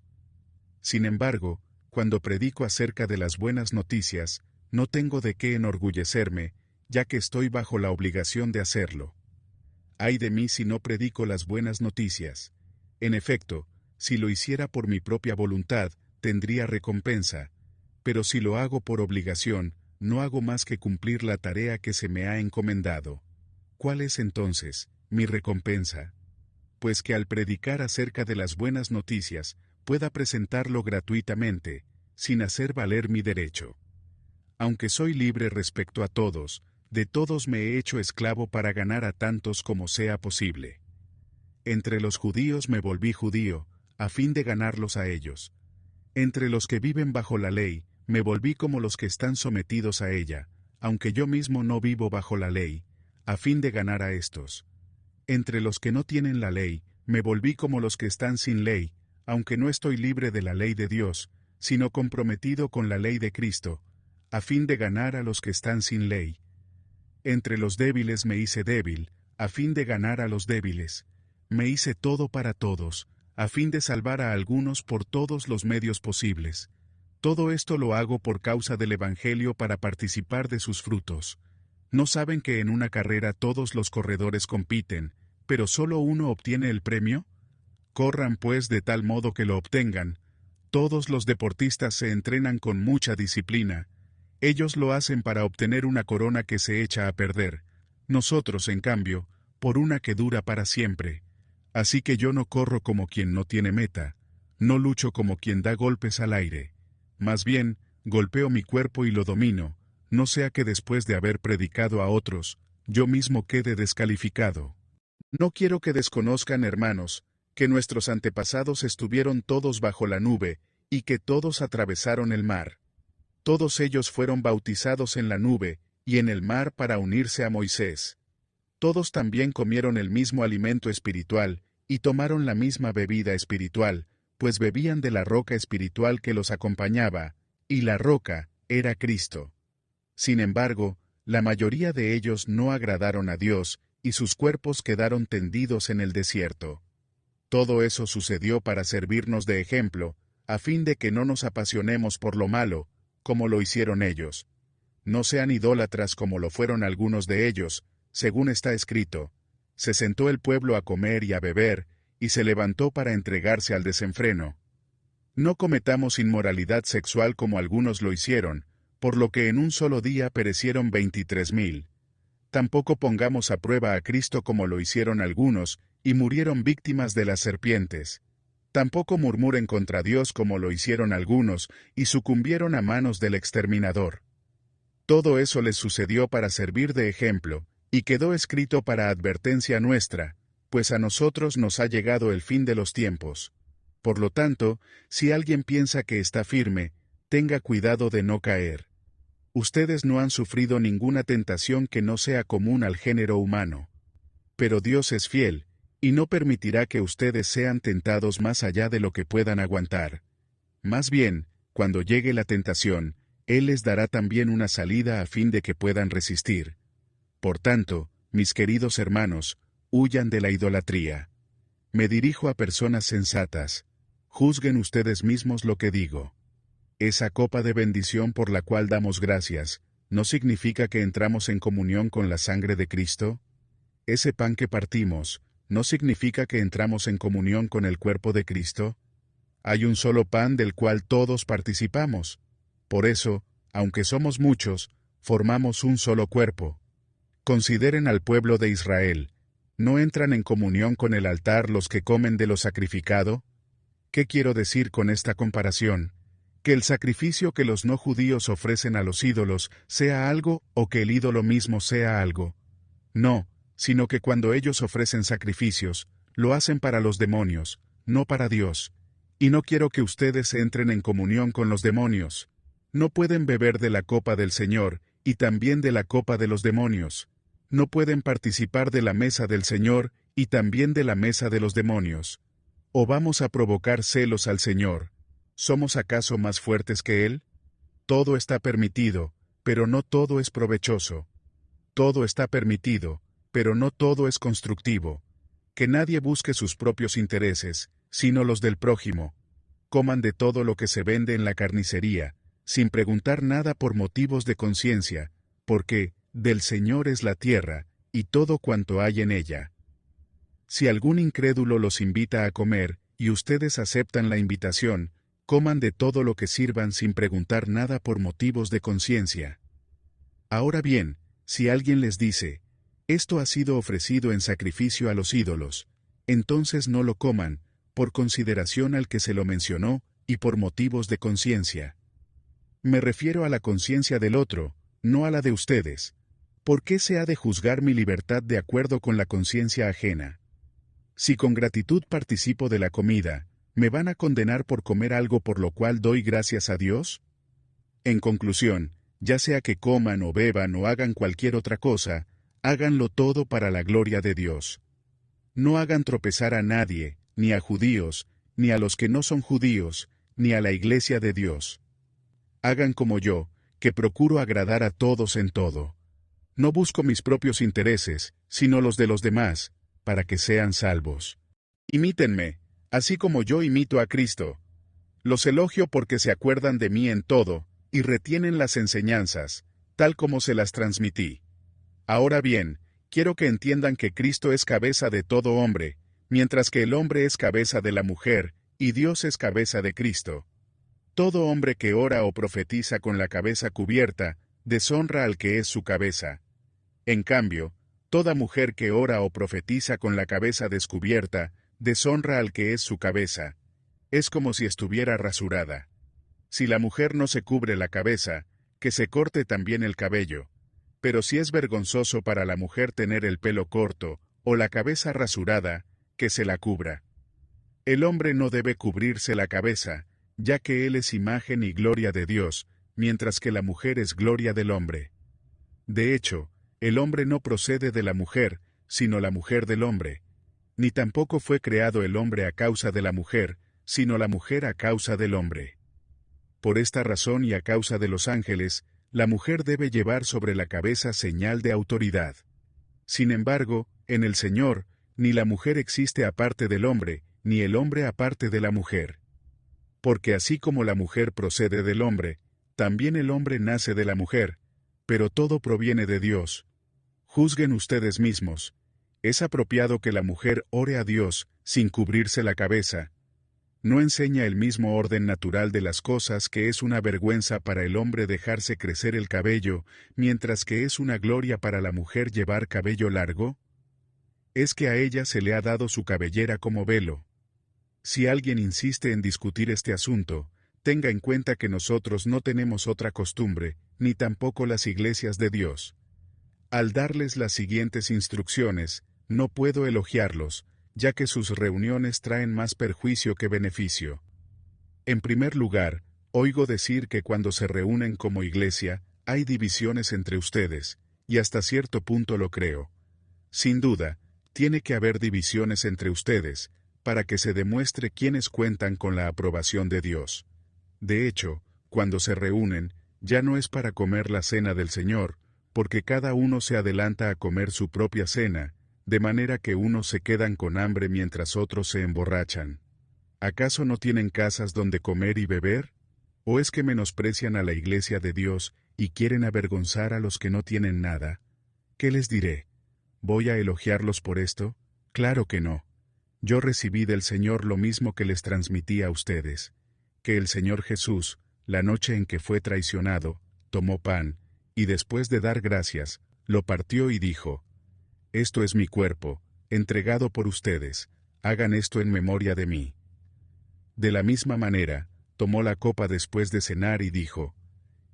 Sin embargo, cuando predico acerca de las buenas noticias, no tengo de qué enorgullecerme, ya que estoy bajo la obligación de hacerlo. Ay de mí si no predico las buenas noticias. En efecto, si lo hiciera por mi propia voluntad, tendría recompensa, pero si lo hago por obligación, no hago más que cumplir la tarea que se me ha encomendado. ¿Cuál es entonces mi recompensa? Pues que al predicar acerca de las buenas noticias, pueda presentarlo gratuitamente, sin hacer valer mi derecho. Aunque soy libre respecto a todos, de todos me he hecho esclavo para ganar a tantos como sea posible. Entre los judíos me volví judío, a fin de ganarlos a ellos. Entre los que viven bajo la ley, me volví como los que están sometidos a ella, aunque yo mismo no vivo bajo la ley, a fin de ganar a estos. Entre los que no tienen la ley, me volví como los que están sin ley, aunque no estoy libre de la ley de Dios, sino comprometido con la ley de Cristo, a fin de ganar a los que están sin ley. Entre los débiles me hice débil, a fin de ganar a los débiles. Me hice todo para todos, a fin de salvar a algunos por todos los medios posibles. Todo esto lo hago por causa del Evangelio para participar de sus frutos. ¿No saben que en una carrera todos los corredores compiten, pero solo uno obtiene el premio? Corran pues de tal modo que lo obtengan. Todos los deportistas se entrenan con mucha disciplina. Ellos lo hacen para obtener una corona que se echa a perder. Nosotros, en cambio, por una que dura para siempre. Así que yo no corro como quien no tiene meta. No lucho como quien da golpes al aire. Más bien, golpeo mi cuerpo y lo domino, no sea que después de haber predicado a otros, yo mismo quede descalificado. No quiero que desconozcan, hermanos, que nuestros antepasados estuvieron todos bajo la nube, y que todos atravesaron el mar. Todos ellos fueron bautizados en la nube, y en el mar para unirse a Moisés. Todos también comieron el mismo alimento espiritual, y tomaron la misma bebida espiritual, pues bebían de la roca espiritual que los acompañaba, y la roca era Cristo. Sin embargo, la mayoría de ellos no agradaron a Dios, y sus cuerpos quedaron tendidos en el desierto. Todo eso sucedió para servirnos de ejemplo, a fin de que no nos apasionemos por lo malo, como lo hicieron ellos. No sean idólatras como lo fueron algunos de ellos, según está escrito. Se sentó el pueblo a comer y a beber, y se levantó para entregarse al desenfreno. No cometamos inmoralidad sexual como algunos lo hicieron, por lo que en un solo día perecieron 23,000. Tampoco pongamos a prueba a Cristo como lo hicieron algunos, y murieron víctimas de las serpientes. Tampoco murmuren contra Dios como lo hicieron algunos, y sucumbieron a manos del exterminador. Todo eso les sucedió para servir de ejemplo, y quedó escrito para advertencia nuestra, pues a nosotros nos ha llegado el fin de los tiempos. Por lo tanto, si alguien piensa que está firme, tenga cuidado de no caer. Ustedes no han sufrido ninguna tentación que no sea común al género humano. Pero Dios es fiel, y no permitirá que ustedes sean tentados más allá de lo que puedan aguantar. Más bien, cuando llegue la tentación, Él les dará también una salida a fin de que puedan resistir. Por tanto, mis queridos hermanos, huyan de la idolatría. Me dirijo a personas sensatas. Juzguen ustedes mismos lo que digo. Esa copa de bendición por la cual damos gracias, ¿no significa que entramos en comunión con la sangre de Cristo? Ese pan que partimos, ¿no significa que entramos en comunión con el cuerpo de Cristo? Hay un solo pan del cual todos participamos. Por eso, aunque somos muchos, formamos un solo cuerpo. Consideren al pueblo de Israel. ¿No entran en comunión con el altar los que comen de lo sacrificado? ¿Qué quiero decir con esta comparación? Que el sacrificio que los no judíos ofrecen a los ídolos sea algo o que el ídolo mismo sea algo. No, sino que cuando ellos ofrecen sacrificios, lo hacen para los demonios, no para Dios. Y no quiero que ustedes entren en comunión con los demonios. No pueden beber de la copa del Señor, y también de la copa de los demonios. No pueden participar de la mesa del Señor, y también de la mesa de los demonios. ¿O vamos a provocar celos al Señor? ¿Somos acaso más fuertes que Él? Todo está permitido, pero no todo es provechoso. Todo está permitido, pero no todo es constructivo. Que nadie busque sus propios intereses, sino los del prójimo. Coman de todo lo que se vende en la carnicería, sin preguntar nada por motivos de conciencia, porque del Señor es la tierra, y todo cuanto hay en ella. Si algún incrédulo los invita a comer, y ustedes aceptan la invitación, coman de todo lo que sirvan sin preguntar nada por motivos de conciencia. Ahora bien, si alguien les dice, esto ha sido ofrecido en sacrificio a los ídolos, entonces no lo coman, por consideración al que se lo mencionó, y por motivos de conciencia. Me refiero a la conciencia del otro, no a la de ustedes. ¿Por qué se ha de juzgar mi libertad de acuerdo con la conciencia ajena? Si con gratitud participo de la comida, ¿me van a condenar por comer algo por lo cual doy gracias a Dios? En conclusión, ya sea que coman o beban o hagan cualquier otra cosa, háganlo todo para la gloria de Dios. No hagan tropezar a nadie, ni a judíos, ni a los que no son judíos, ni a la iglesia de Dios. Hagan como yo, que procuro agradar a todos en todo. No busco mis propios intereses, sino los de los demás, para que sean salvos. Imítenme, así como yo imito a Cristo. Los elogio porque se acuerdan de mí en todo, y retienen las enseñanzas, tal como se las transmití. Ahora bien, quiero que entiendan que Cristo es cabeza de todo hombre, mientras que el hombre es cabeza de la mujer, y Dios es cabeza de Cristo. Todo hombre que ora o profetiza con la cabeza cubierta, deshonra al que es su cabeza. En cambio, toda mujer que ora o profetiza con la cabeza descubierta, deshonra al que es su cabeza. Es como si estuviera rasurada. Si la mujer no se cubre la cabeza, que se corte también el cabello. Pero si es vergonzoso para la mujer tener el pelo corto, o la cabeza rasurada, que se la cubra. El hombre no debe cubrirse la cabeza, ya que él es imagen y gloria de Dios, mientras que la mujer es gloria del hombre. De hecho, el hombre no procede de la mujer, sino la mujer del hombre. Ni tampoco fue creado el hombre a causa de la mujer, sino la mujer a causa del hombre. Por esta razón y a causa de los ángeles, la mujer debe llevar sobre la cabeza señal de autoridad. Sin embargo, en el Señor, ni la mujer existe aparte del hombre, ni el hombre aparte de la mujer. Porque así como la mujer procede del hombre, también el hombre nace de la mujer, pero todo proviene de Dios. Juzguen ustedes mismos. ¿Es apropiado que la mujer ore a Dios, sin cubrirse la cabeza? ¿No enseña el mismo orden natural de las cosas que es una vergüenza para el hombre dejarse crecer el cabello, mientras que es una gloria para la mujer llevar cabello largo? Es que a ella se le ha dado su cabellera como velo. Si alguien insiste en discutir este asunto, tenga en cuenta que nosotros no tenemos otra costumbre, ni tampoco las iglesias de Dios. Al darles las siguientes instrucciones, no puedo elogiarlos, ya que sus reuniones traen más perjuicio que beneficio. En primer lugar, oigo decir que cuando se reúnen como iglesia, hay divisiones entre ustedes, y hasta cierto punto lo creo. Sin duda, tiene que haber divisiones entre ustedes, para que se demuestre quiénes cuentan con la aprobación de Dios. De hecho, cuando se reúnen, ya no es para comer la cena del Señor, porque cada uno se adelanta a comer su propia cena, de manera que unos se quedan con hambre mientras otros se emborrachan. ¿Acaso no tienen casas donde comer y beber? ¿O es que menosprecian a la iglesia de Dios y quieren avergonzar a los que no tienen nada? ¿Qué les diré? ¿Voy a elogiarlos por esto? Claro que no. Yo recibí del Señor lo mismo que les transmití a ustedes, que el Señor Jesús, la noche en que fue traicionado, tomó pan, y después de dar gracias, lo partió y dijo: Esto es mi cuerpo, entregado por ustedes, hagan esto en memoria de mí. De la misma manera, tomó la copa después de cenar y dijo: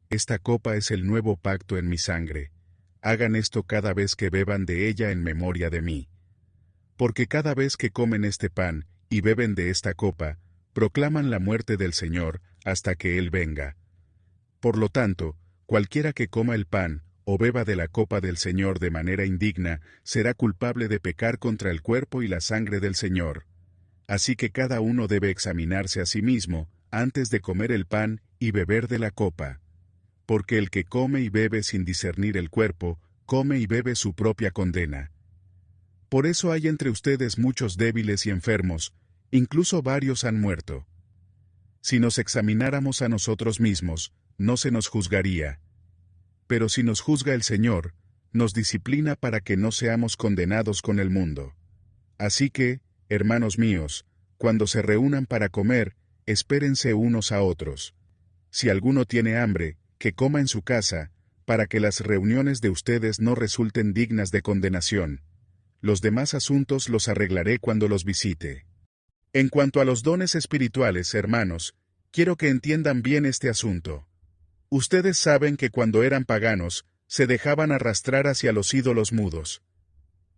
Esta copa es el nuevo pacto en mi sangre, hagan esto cada vez que beban de ella en memoria de mí. Porque cada vez que comen este pan, y beben de esta copa, proclaman la muerte del Señor, hasta que Él venga. Por lo tanto, cualquiera que coma el pan, o beba de la copa del Señor de manera indigna, será culpable de pecar contra el cuerpo y la sangre del Señor. Así que cada uno debe examinarse a sí mismo, antes de comer el pan y beber de la copa. Porque el que come y bebe sin discernir el cuerpo, come y bebe su propia condena. Por eso hay entre ustedes muchos débiles y enfermos, incluso varios han muerto. Si nos examináramos a nosotros mismos, no se nos juzgaría. Pero si nos juzga el Señor, nos disciplina para que no seamos condenados con el mundo. Así que, hermanos míos, cuando se reúnan para comer, espérense unos a otros. Si alguno tiene hambre, que coma en su casa, para que las reuniones de ustedes no resulten dignas de condenación. Los demás asuntos los arreglaré cuando los visite. En cuanto a los dones espirituales, hermanos, quiero que entiendan bien este asunto. Ustedes saben que cuando eran paganos, se dejaban arrastrar hacia los ídolos mudos.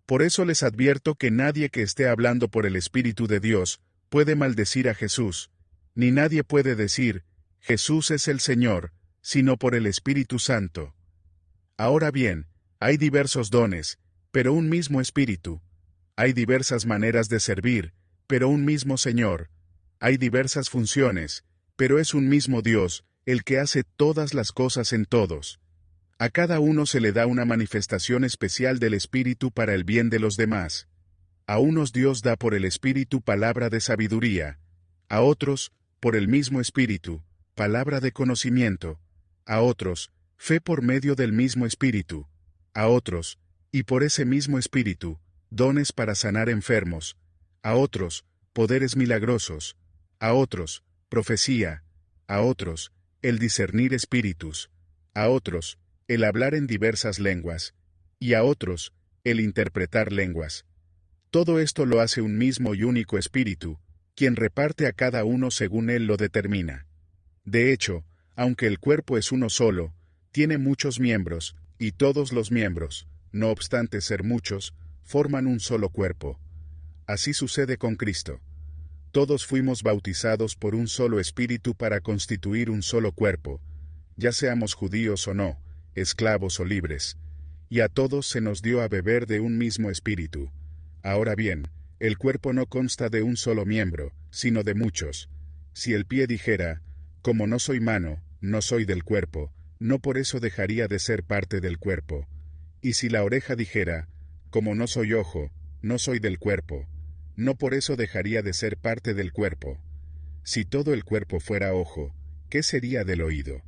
Por eso les advierto que nadie que esté hablando por el Espíritu de Dios puede maldecir a Jesús, ni nadie puede decir, Jesús es el Señor, sino por el Espíritu Santo. Ahora bien, hay diversos dones, pero un mismo Espíritu. Hay diversas maneras de servir, pero un mismo Señor. Hay diversas funciones, pero es un mismo Dios, el que hace todas las cosas en todos. A cada uno se le da una manifestación especial del Espíritu para el bien de los demás. A unos Dios da por el Espíritu palabra de sabiduría, a otros, por el mismo Espíritu, palabra de conocimiento, a otros, fe por medio del mismo Espíritu, a otros, y por ese mismo Espíritu, dones para sanar enfermos, a otros, poderes milagrosos, a otros, profecía, a otros, el discernir espíritus, a otros, el hablar en diversas lenguas, y a otros, el interpretar lenguas. Todo esto lo hace un mismo y único espíritu, quien reparte a cada uno según él lo determina. De hecho, aunque el cuerpo es uno solo, tiene muchos miembros, y todos los miembros, no obstante ser muchos, forman un solo cuerpo. Así sucede con Cristo. Todos fuimos bautizados por un solo espíritu para constituir un solo cuerpo, ya seamos judíos o no, esclavos o libres, y a todos se nos dio a beber de un mismo espíritu. Ahora bien, el cuerpo no consta de un solo miembro, sino de muchos. Si el pie dijera, como no soy mano, no soy del cuerpo, no por eso dejaría de ser parte del cuerpo. Y si la oreja dijera, como no soy ojo, no soy del cuerpo, no por eso dejaría de ser parte del cuerpo. Si todo el cuerpo fuera ojo, ¿qué sería del oído?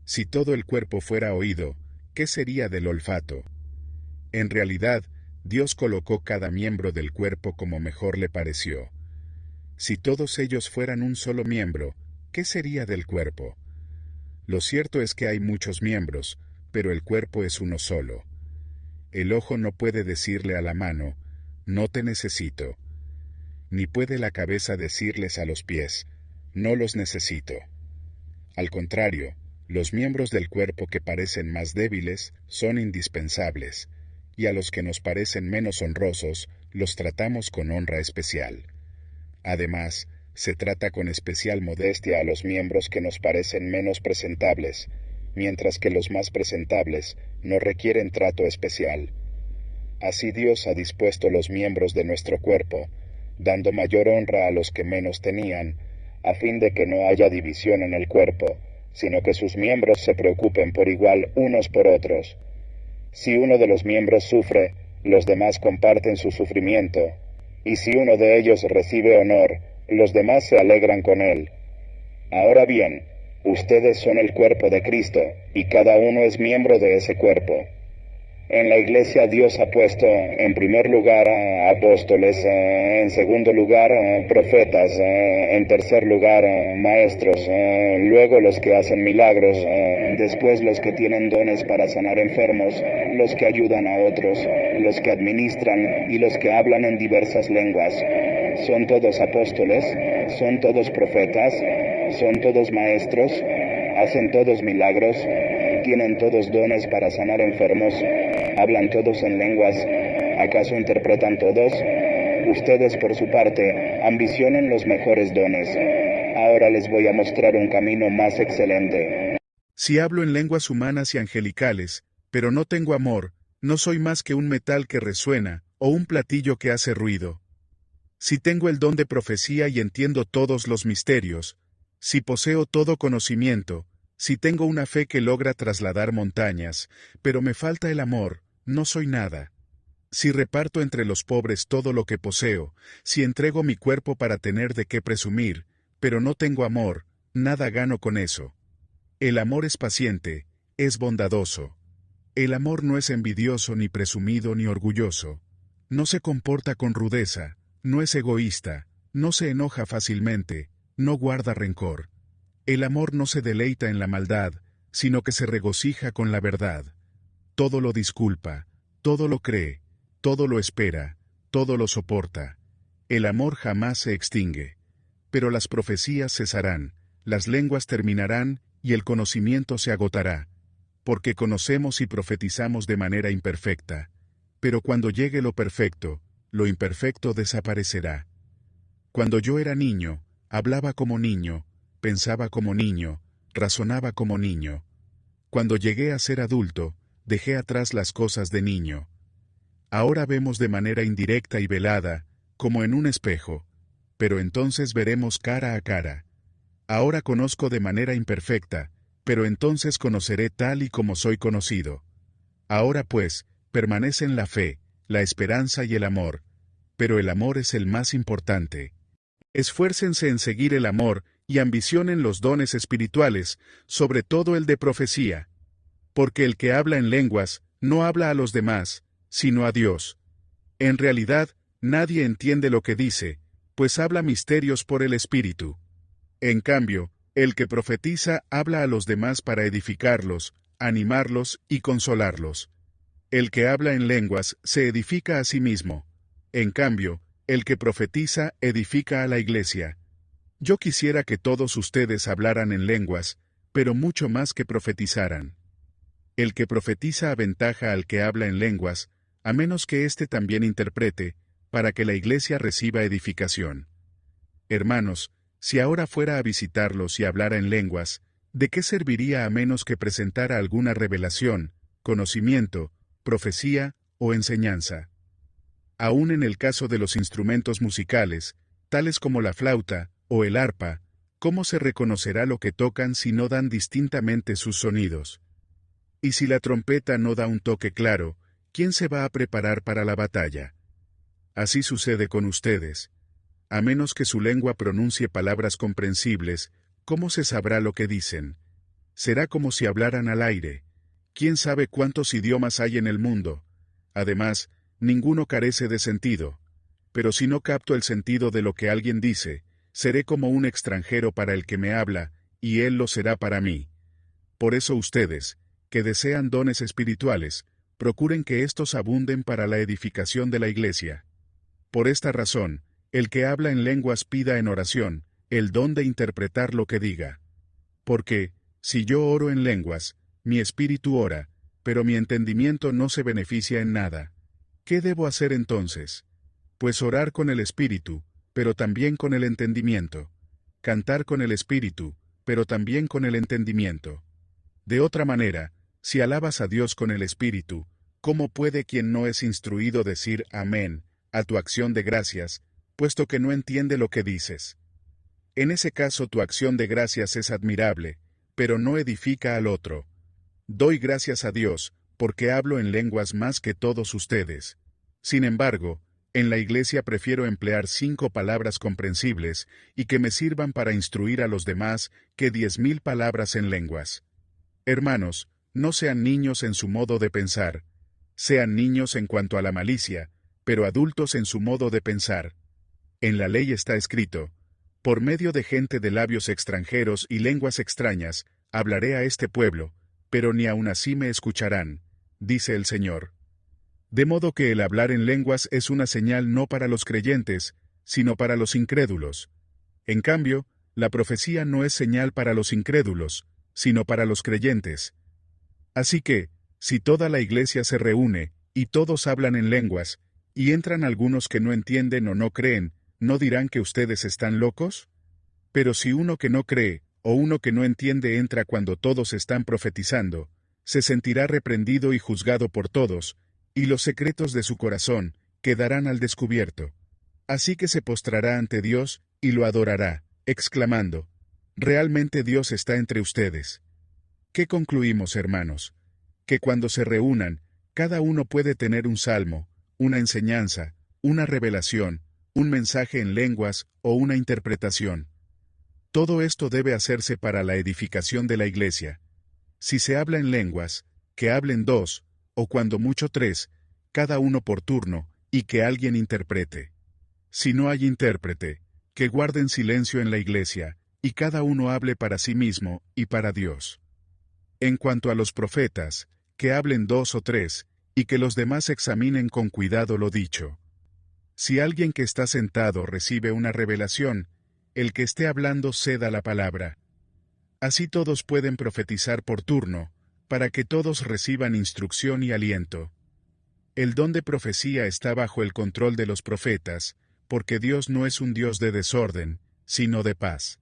Si todo el cuerpo fuera oído, ¿qué sería del olfato? En realidad, Dios colocó cada miembro del cuerpo como mejor le pareció. Si todos ellos fueran un solo miembro, ¿qué sería del cuerpo? Lo cierto es que hay muchos miembros, pero el cuerpo es uno solo. El ojo no puede decirle a la mano, no te necesito. Ni puede la cabeza decirles a los pies, no los necesito. Al contrario, los miembros del cuerpo que parecen más débiles son indispensables, y a los que nos parecen menos honrosos, los tratamos con honra especial. Además, se trata con especial modestia a los miembros que nos parecen menos presentables, mientras que los más presentables no requieren trato especial. Así Dios ha dispuesto los miembros de nuestro cuerpo, dando mayor honra a los que menos tenían, a fin de que no haya división en el cuerpo, sino que sus miembros se preocupen por igual unos por otros. Si uno de los miembros sufre, los demás comparten su sufrimiento, y si uno de ellos recibe honor, los demás se alegran con él. Ahora bien, ustedes son el cuerpo de Cristo, y cada uno es miembro de ese cuerpo. En la Iglesia Dios ha puesto en primer lugar a apóstoles, en segundo lugar profetas, en tercer lugar maestros, luego los que hacen milagros, después los que tienen dones para sanar enfermos, los que ayudan a otros, los que administran y los que hablan en diversas lenguas. ¿Son todos apóstoles? ¿Son todos profetas? ¿Son todos maestros? ¿Hacen todos milagros? ¿Tienen todos dones para sanar enfermos? ¿Hablan todos en lenguas? ¿Acaso interpretan todos? Ustedes, por su parte, ambicionen los mejores dones. Ahora les voy a mostrar un camino más excelente. Si hablo en lenguas humanas y angelicales, pero no tengo amor, no soy más que un metal que resuena, o un platillo que hace ruido. Si tengo el don de profecía y entiendo todos los misterios, si poseo todo conocimiento, si tengo una fe que logra trasladar montañas, pero me falta el amor, no soy nada. Si reparto entre los pobres todo lo que poseo, si entrego mi cuerpo para tener de qué presumir, pero no tengo amor, nada gano con eso. El amor es paciente, es bondadoso. El amor no es envidioso ni presumido ni orgulloso. No se comporta con rudeza, no es egoísta, no se enoja fácilmente, no guarda rencor. El amor no se deleita en la maldad, sino que se regocija con la verdad. Todo lo disculpa, todo lo cree, todo lo espera, todo lo soporta. El amor jamás se extingue. Pero las profecías cesarán, las lenguas terminarán y el conocimiento se agotará. Porque conocemos y profetizamos de manera imperfecta. Pero cuando llegue lo perfecto, lo imperfecto desaparecerá. Cuando yo era niño, hablaba como niño, pensaba como niño, razonaba como niño. Cuando llegué a ser adulto, dejé atrás las cosas de niño. Ahora vemos de manera indirecta y velada, como en un espejo, pero entonces veremos cara a cara. Ahora conozco de manera imperfecta, pero entonces conoceré tal y como soy conocido. Ahora pues, permanecen la fe, la esperanza y el amor, pero el amor es el más importante. Esfuércense en seguir el amor y ambicionen los dones espirituales, sobre todo el de profecía. Porque el que habla en lenguas, no habla a los demás, sino a Dios. En realidad, Nadie entiende lo que dice, pues habla misterios por el Espíritu. En cambio, el que profetiza habla a los demás para edificarlos, animarlos y consolarlos. El que habla en lenguas se edifica a sí mismo. En cambio, el que profetiza edifica a la iglesia. Yo quisiera que todos ustedes hablaran en lenguas, pero mucho más que profetizaran. El que profetiza aventaja al que habla en lenguas, a menos que éste también interprete, para que la iglesia reciba edificación. Hermanos, si ahora fuera a visitarlos y hablara en lenguas, ¿de qué serviría a menos que presentara alguna revelación, conocimiento, profecía o enseñanza? Aún en el caso de los instrumentos musicales, tales como la flauta o el arpa, ¿cómo se reconocerá lo que tocan si no dan distintamente sus sonidos? Y si la trompeta no da un toque claro, ¿quién se va a preparar para la batalla? Así sucede con ustedes. A menos que su lengua pronuncie palabras comprensibles, ¿cómo se sabrá lo que dicen? Será como si hablaran al aire. ¿Quién sabe cuántos idiomas hay en el mundo? Además, ninguno carece de sentido. Pero si no capto el sentido de lo que alguien dice, seré como un extranjero para el que me habla, y él lo será para mí. Por eso ustedes, que desean dones espirituales, procuren que éstos abunden para la edificación de la iglesia. Por esta razón, el que habla en lenguas pida en oración, el don de interpretar lo que diga. Porque, si yo oro en lenguas, mi espíritu ora, pero mi entendimiento no se beneficia en nada. ¿Qué debo hacer entonces? Pues orar con el espíritu, pero también con el entendimiento. Cantar con el espíritu, pero también con el entendimiento. De otra manera, si alabas a Dios con el espíritu, ¿cómo puede quien no es instruido decir amén a tu acción de gracias, puesto que no entiende lo que dices? En ese caso tu acción de gracias es admirable, pero no edifica al otro. Doy gracias a Dios, porque hablo en lenguas más que todos ustedes. Sin embargo, en la iglesia prefiero emplear 5 palabras comprensibles y que me sirvan para instruir a los demás que 10.000 palabras en lenguas. Hermanos, no sean niños en su modo de pensar. Sean niños en cuanto a la malicia, pero adultos en su modo de pensar. En la ley está escrito: por medio de gente de labios extranjeros y lenguas extrañas, hablaré a este pueblo, pero ni aun así me escucharán, dice el Señor. De modo que el hablar en lenguas es una señal no para los creyentes, sino para los incrédulos. En cambio, la profecía no es señal para los incrédulos, sino para los creyentes. Así que, si toda la iglesia se reúne, y todos hablan en lenguas, y entran algunos que no entienden o no creen, ¿no dirán que ustedes están locos? Pero si uno que no cree, o uno que no entiende entra cuando todos están profetizando, se sentirá reprendido y juzgado por todos, y los secretos de su corazón quedarán al descubierto. Así que se postrará ante Dios, y lo adorará, exclamando: realmente Dios está entre ustedes. ¿Qué concluimos, hermanos? Que cuando se reúnan, cada uno puede tener un salmo, una enseñanza, una revelación, un mensaje en lenguas o una interpretación. Todo esto debe hacerse para la edificación de la iglesia. Si se habla en lenguas, que hablen 2, o cuando mucho 3, cada uno por turno, y que alguien interprete. Si no hay intérprete, que guarden silencio en la iglesia, y cada uno hable para sí mismo y para Dios. En cuanto a los profetas, que hablen 2 o 3, y que los demás examinen con cuidado lo dicho. Si alguien que está sentado recibe una revelación, el que esté hablando ceda la palabra. Así todos pueden profetizar por turno, para que todos reciban instrucción y aliento. El don de profecía está bajo el control de los profetas, porque Dios no es un Dios de desorden, sino de paz.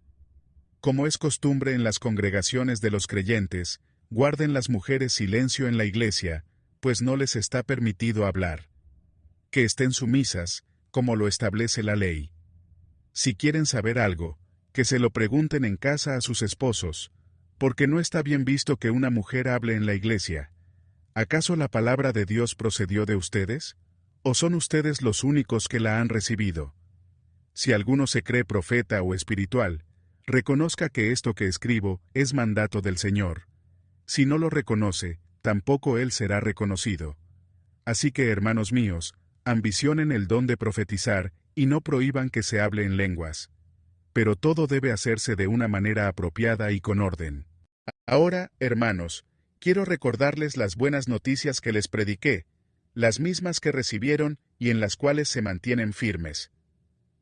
Como es costumbre en las congregaciones de los creyentes, guarden las mujeres silencio en la iglesia, pues no les está permitido hablar. Que estén sumisas, como lo establece la ley. Si quieren saber algo, que se lo pregunten en casa a sus esposos, porque no está bien visto que una mujer hable en la iglesia. ¿Acaso la palabra de Dios procedió de ustedes? ¿O son ustedes los únicos que la han recibido? Si alguno se cree profeta o espiritual, reconozca que esto que escribo es mandato del Señor. Si no lo reconoce, tampoco él será reconocido. Así que, hermanos míos, ambicionen el don de profetizar, y no prohíban que se hable en lenguas. Pero todo debe hacerse de una manera apropiada y con orden. Ahora, hermanos, quiero recordarles las buenas noticias que les prediqué, las mismas que recibieron y en las cuales se mantienen firmes.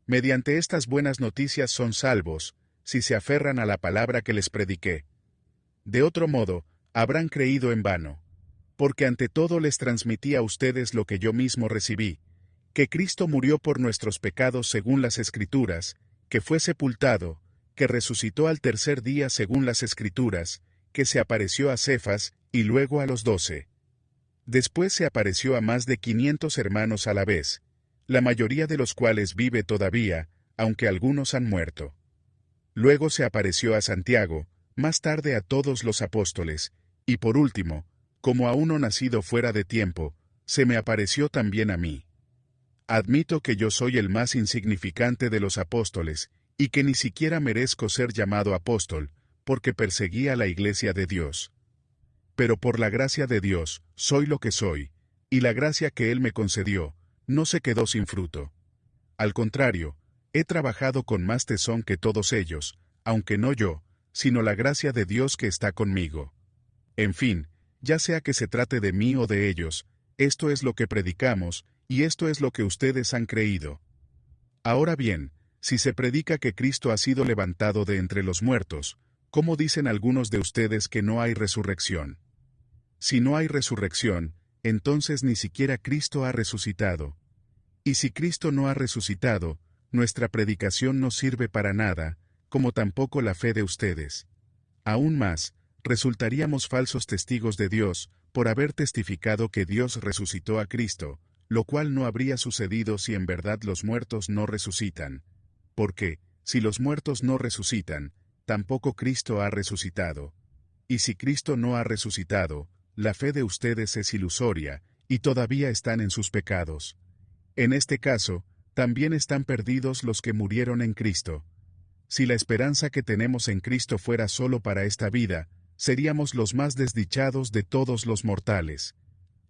Mediante estas buenas noticias son salvos, si se aferran a la palabra que les prediqué. De otro modo, habrán creído en vano. Porque ante todo les transmití a ustedes lo que yo mismo recibí, que Cristo murió por nuestros pecados según las Escrituras, que fue sepultado, que resucitó al tercer día según las Escrituras, que se apareció a Cefas, y luego a los 12. Después se apareció a más de 500 hermanos a la vez, la mayoría de los cuales vive todavía, aunque algunos han muerto. Luego se apareció a Santiago, más tarde a todos los apóstoles, y por último, como a uno nacido fuera de tiempo, se me apareció también a mí. Admito que yo soy el más insignificante de los apóstoles, y que ni siquiera merezco ser llamado apóstol, porque perseguí a la iglesia de Dios. Pero por la gracia de Dios, soy lo que soy, y la gracia que Él me concedió, no se quedó sin fruto. Al contrario, he trabajado con más tesón que todos ellos, aunque no yo, sino la gracia de Dios que está conmigo. En fin, ya sea que se trate de mí o de ellos, esto es lo que predicamos, y esto es lo que ustedes han creído. Ahora bien, si se predica que Cristo ha sido levantado de entre los muertos, ¿cómo dicen algunos de ustedes que no hay resurrección? Si no hay resurrección, entonces ni siquiera Cristo ha resucitado. Y si Cristo no ha resucitado, nuestra predicación no sirve para nada, como tampoco la fe de ustedes. Aún más, resultaríamos falsos testigos de Dios, por haber testificado que Dios resucitó a Cristo, lo cual no habría sucedido si en verdad los muertos no resucitan. Porque, si los muertos no resucitan, tampoco Cristo ha resucitado. Y si Cristo no ha resucitado, la fe de ustedes es ilusoria, y todavía están en sus pecados. En este caso, también están perdidos los que murieron en Cristo. Si la esperanza que tenemos en Cristo fuera solo para esta vida, seríamos los más desdichados de todos los mortales.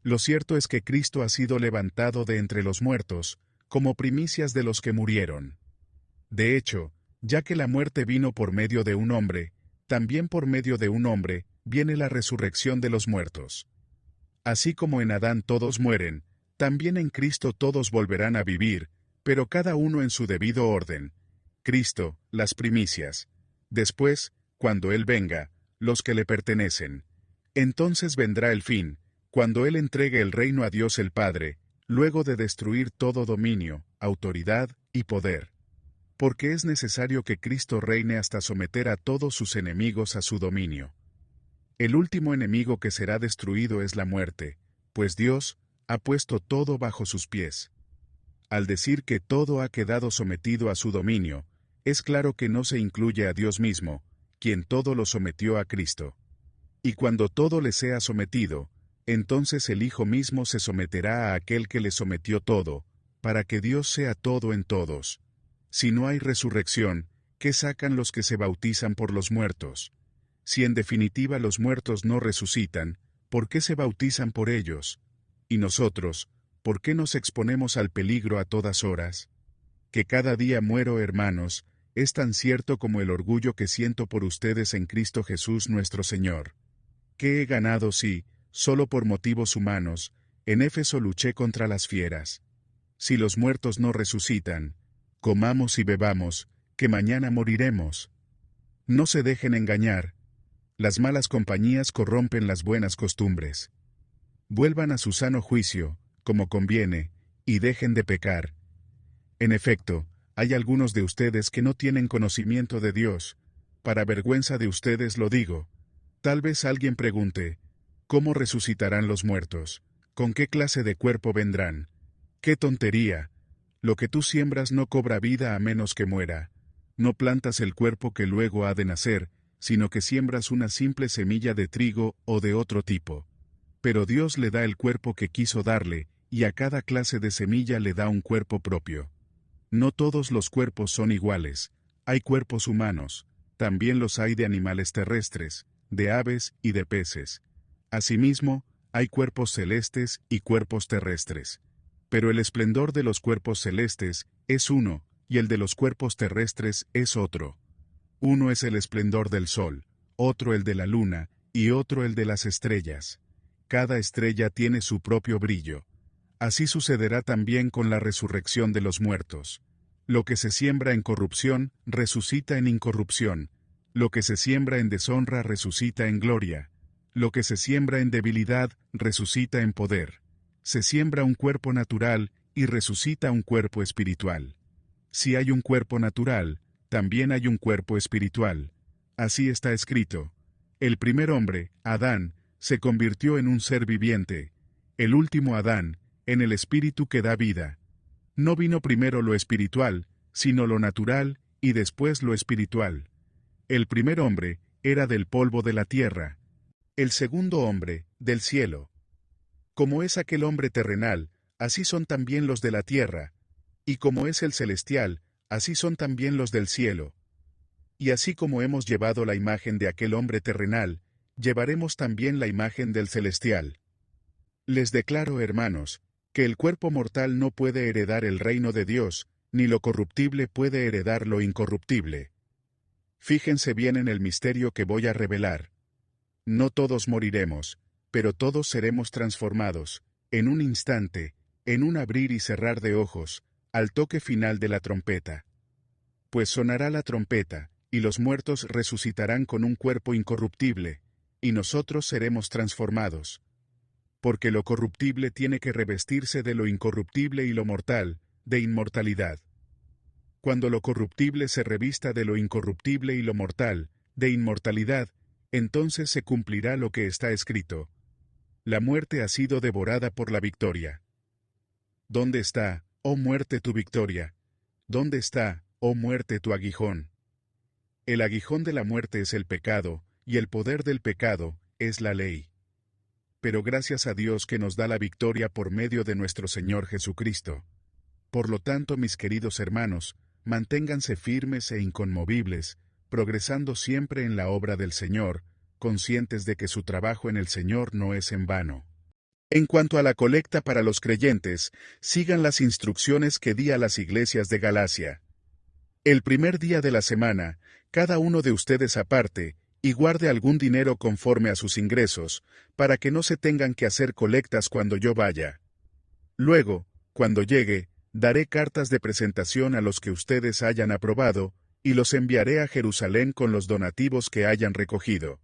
Lo cierto es que Cristo ha sido levantado de entre los muertos, como primicias de los que murieron. De hecho, ya que la muerte vino por medio de un hombre, también por medio de un hombre, viene la resurrección de los muertos. Así como en Adán todos mueren, también en Cristo todos volverán a vivir, pero cada uno en su debido orden. Cristo, las primicias. Después, cuando Él venga, los que le pertenecen. Entonces vendrá el fin, cuando Él entregue el reino a Dios el Padre, luego de destruir todo dominio, autoridad y poder. Porque es necesario que Cristo reine hasta someter a todos sus enemigos a su dominio. El último enemigo que será destruido es la muerte, pues Dios ha puesto todo bajo sus pies. Al decir que todo ha quedado sometido a su dominio, es claro que no se incluye a Dios mismo, quien todo lo sometió a Cristo. Y cuando todo le sea sometido, entonces el Hijo mismo se someterá a aquel que le sometió todo, para que Dios sea todo en todos. Si no hay resurrección, ¿qué sacan los que se bautizan por los muertos? Si en definitiva los muertos no resucitan, ¿por qué se bautizan por ellos? Y nosotros, ¿por qué nos exponemos al peligro a todas horas? Que cada día muero, hermanos, es tan cierto como el orgullo que siento por ustedes en Cristo Jesús nuestro Señor. ¿Qué he ganado si, solo por motivos humanos, en Éfeso luché contra las fieras? Si los muertos no resucitan, comamos y bebamos, que mañana moriremos. No se dejen engañar. Las malas compañías corrompen las buenas costumbres. Vuelvan a su sano juicio, como conviene, y dejen de pecar. En efecto, hay algunos de ustedes que no tienen conocimiento de Dios. Para vergüenza de ustedes lo digo. Tal vez alguien pregunte, ¿cómo resucitarán los muertos? ¿Con qué clase de cuerpo vendrán? ¡Qué tontería! Lo que tú siembras no cobra vida a menos que muera. No plantas el cuerpo que luego ha de nacer, sino que siembras una simple semilla de trigo o de otro tipo. Pero Dios le da el cuerpo que quiso darle, y a cada clase de semilla le da un cuerpo propio. No todos los cuerpos son iguales. Hay cuerpos humanos, también los hay de animales terrestres, de aves y de peces. Asimismo, hay cuerpos celestes y cuerpos terrestres. Pero el esplendor de los cuerpos celestes es uno, y el de los cuerpos terrestres es otro. Uno es el esplendor del sol, otro el de la luna, y otro el de las estrellas. Cada estrella tiene su propio brillo. Así sucederá también con la resurrección de los muertos. Lo que se siembra en corrupción, resucita en incorrupción. Lo que se siembra en deshonra, resucita en gloria. Lo que se siembra en debilidad, resucita en poder. Se siembra un cuerpo natural y resucita un cuerpo espiritual. Si hay un cuerpo natural, también hay un cuerpo espiritual. Así está escrito. El primer hombre, Adán, se convirtió en un ser viviente. El último Adán, en el espíritu que da vida. No vino primero lo espiritual, sino lo natural, y después lo espiritual. El primer hombre era del polvo de la tierra. El segundo hombre, del cielo. Como es aquel hombre terrenal, así son también los de la tierra. Y como es el celestial, así son también los del cielo. Y así como hemos llevado la imagen de aquel hombre terrenal, llevaremos también la imagen del celestial. Les declaro, hermanos, que el cuerpo mortal no puede heredar el reino de Dios, ni lo corruptible puede heredar lo incorruptible. Fíjense bien en el misterio que voy a revelar. No todos moriremos, pero todos seremos transformados, en un instante, en un abrir y cerrar de ojos, al toque final de la trompeta. Pues sonará la trompeta, y los muertos resucitarán con un cuerpo incorruptible, y nosotros seremos transformados. Porque lo corruptible tiene que revestirse de lo incorruptible y lo mortal, de inmortalidad. Cuando lo corruptible se revista de lo incorruptible y lo mortal, de inmortalidad, entonces se cumplirá lo que está escrito. La muerte ha sido devorada por la victoria. ¿Dónde está, oh muerte, tu victoria? ¿Dónde está, oh muerte, tu aguijón? El aguijón de la muerte es el pecado, y el poder del pecado es la ley. Pero gracias a Dios que nos da la victoria por medio de nuestro Señor Jesucristo. Por lo tanto, mis queridos hermanos, manténganse firmes e inconmovibles, progresando siempre en la obra del Señor, conscientes de que su trabajo en el Señor no es en vano. En cuanto a la colecta para los creyentes, sigan las instrucciones que di a las iglesias de Galacia. El primer día de la semana, cada uno de ustedes aparte, y guarde algún dinero conforme a sus ingresos, para que no se tengan que hacer colectas cuando yo vaya. Luego, cuando llegue, daré cartas de presentación a los que ustedes hayan aprobado, y los enviaré a Jerusalén con los donativos que hayan recogido.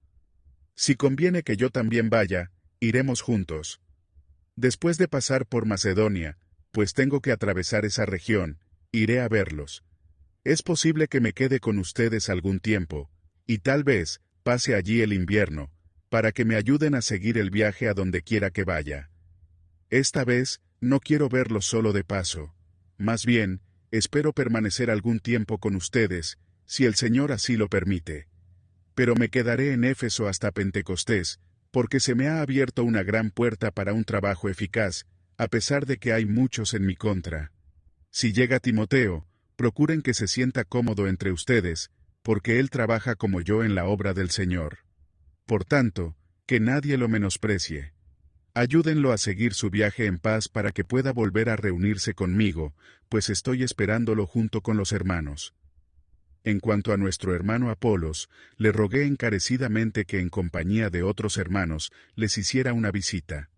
Si conviene que yo también vaya, iremos juntos. Después de pasar por Macedonia, pues tengo que atravesar esa región, iré a verlos. Es posible que me quede con ustedes algún tiempo, y tal vez pase allí el invierno, para que me ayuden a seguir el viaje a donde quiera que vaya. Esta vez, no quiero verlos solo de paso. Más bien, espero permanecer algún tiempo con ustedes, si el Señor así lo permite. Pero me quedaré en Éfeso hasta Pentecostés, porque se me ha abierto una gran puerta para un trabajo eficaz, a pesar de que hay muchos en mi contra. Si llega Timoteo, procuren que se sienta cómodo entre ustedes, porque él trabaja como yo en la obra del Señor. Por tanto, que nadie lo menosprecie. Ayúdenlo a seguir su viaje en paz para que pueda volver a reunirse conmigo, pues estoy esperándolo junto con los hermanos. En cuanto a nuestro hermano Apolos, le rogué encarecidamente que en compañía de otros hermanos les hiciera una visita.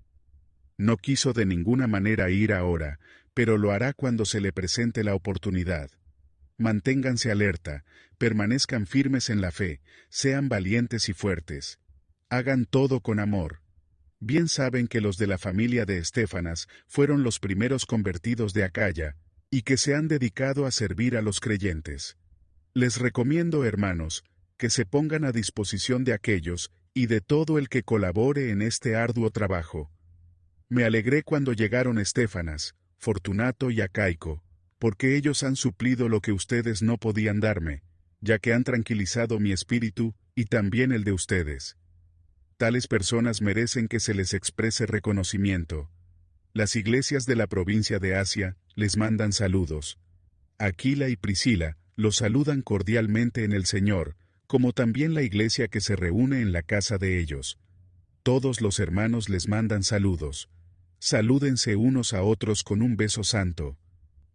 No quiso de ninguna manera ir ahora, pero lo hará cuando se le presente la oportunidad. Manténganse alerta, permanezcan firmes en la fe, sean valientes y fuertes. Hagan todo con amor. Bien saben que los de la familia de Estéfanas fueron los primeros convertidos de Acaya, y que se han dedicado a servir a los creyentes. Les recomiendo, hermanos, que se pongan a disposición de aquellos y de todo el que colabore en este arduo trabajo. Me alegré cuando llegaron Estéfanas, Fortunato y Acaico, porque ellos han suplido lo que ustedes no podían darme, ya que han tranquilizado mi espíritu y también el de ustedes. Tales personas merecen que se les exprese reconocimiento. Las iglesias de la provincia de Asia les mandan saludos. Aquila y Priscila los saludan cordialmente en el Señor, como también la iglesia que se reúne en la casa de ellos. Todos los hermanos les mandan saludos. Salúdense unos a otros con un beso santo.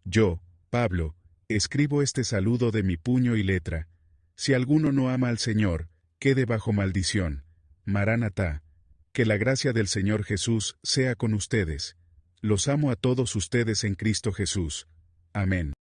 Yo, Pablo, escribo este saludo de mi puño y letra. Si alguno no ama al Señor, quede bajo maldición. Maranatá. Que la gracia del Señor Jesús sea con ustedes. Los amo a todos ustedes en Cristo Jesús. Amén.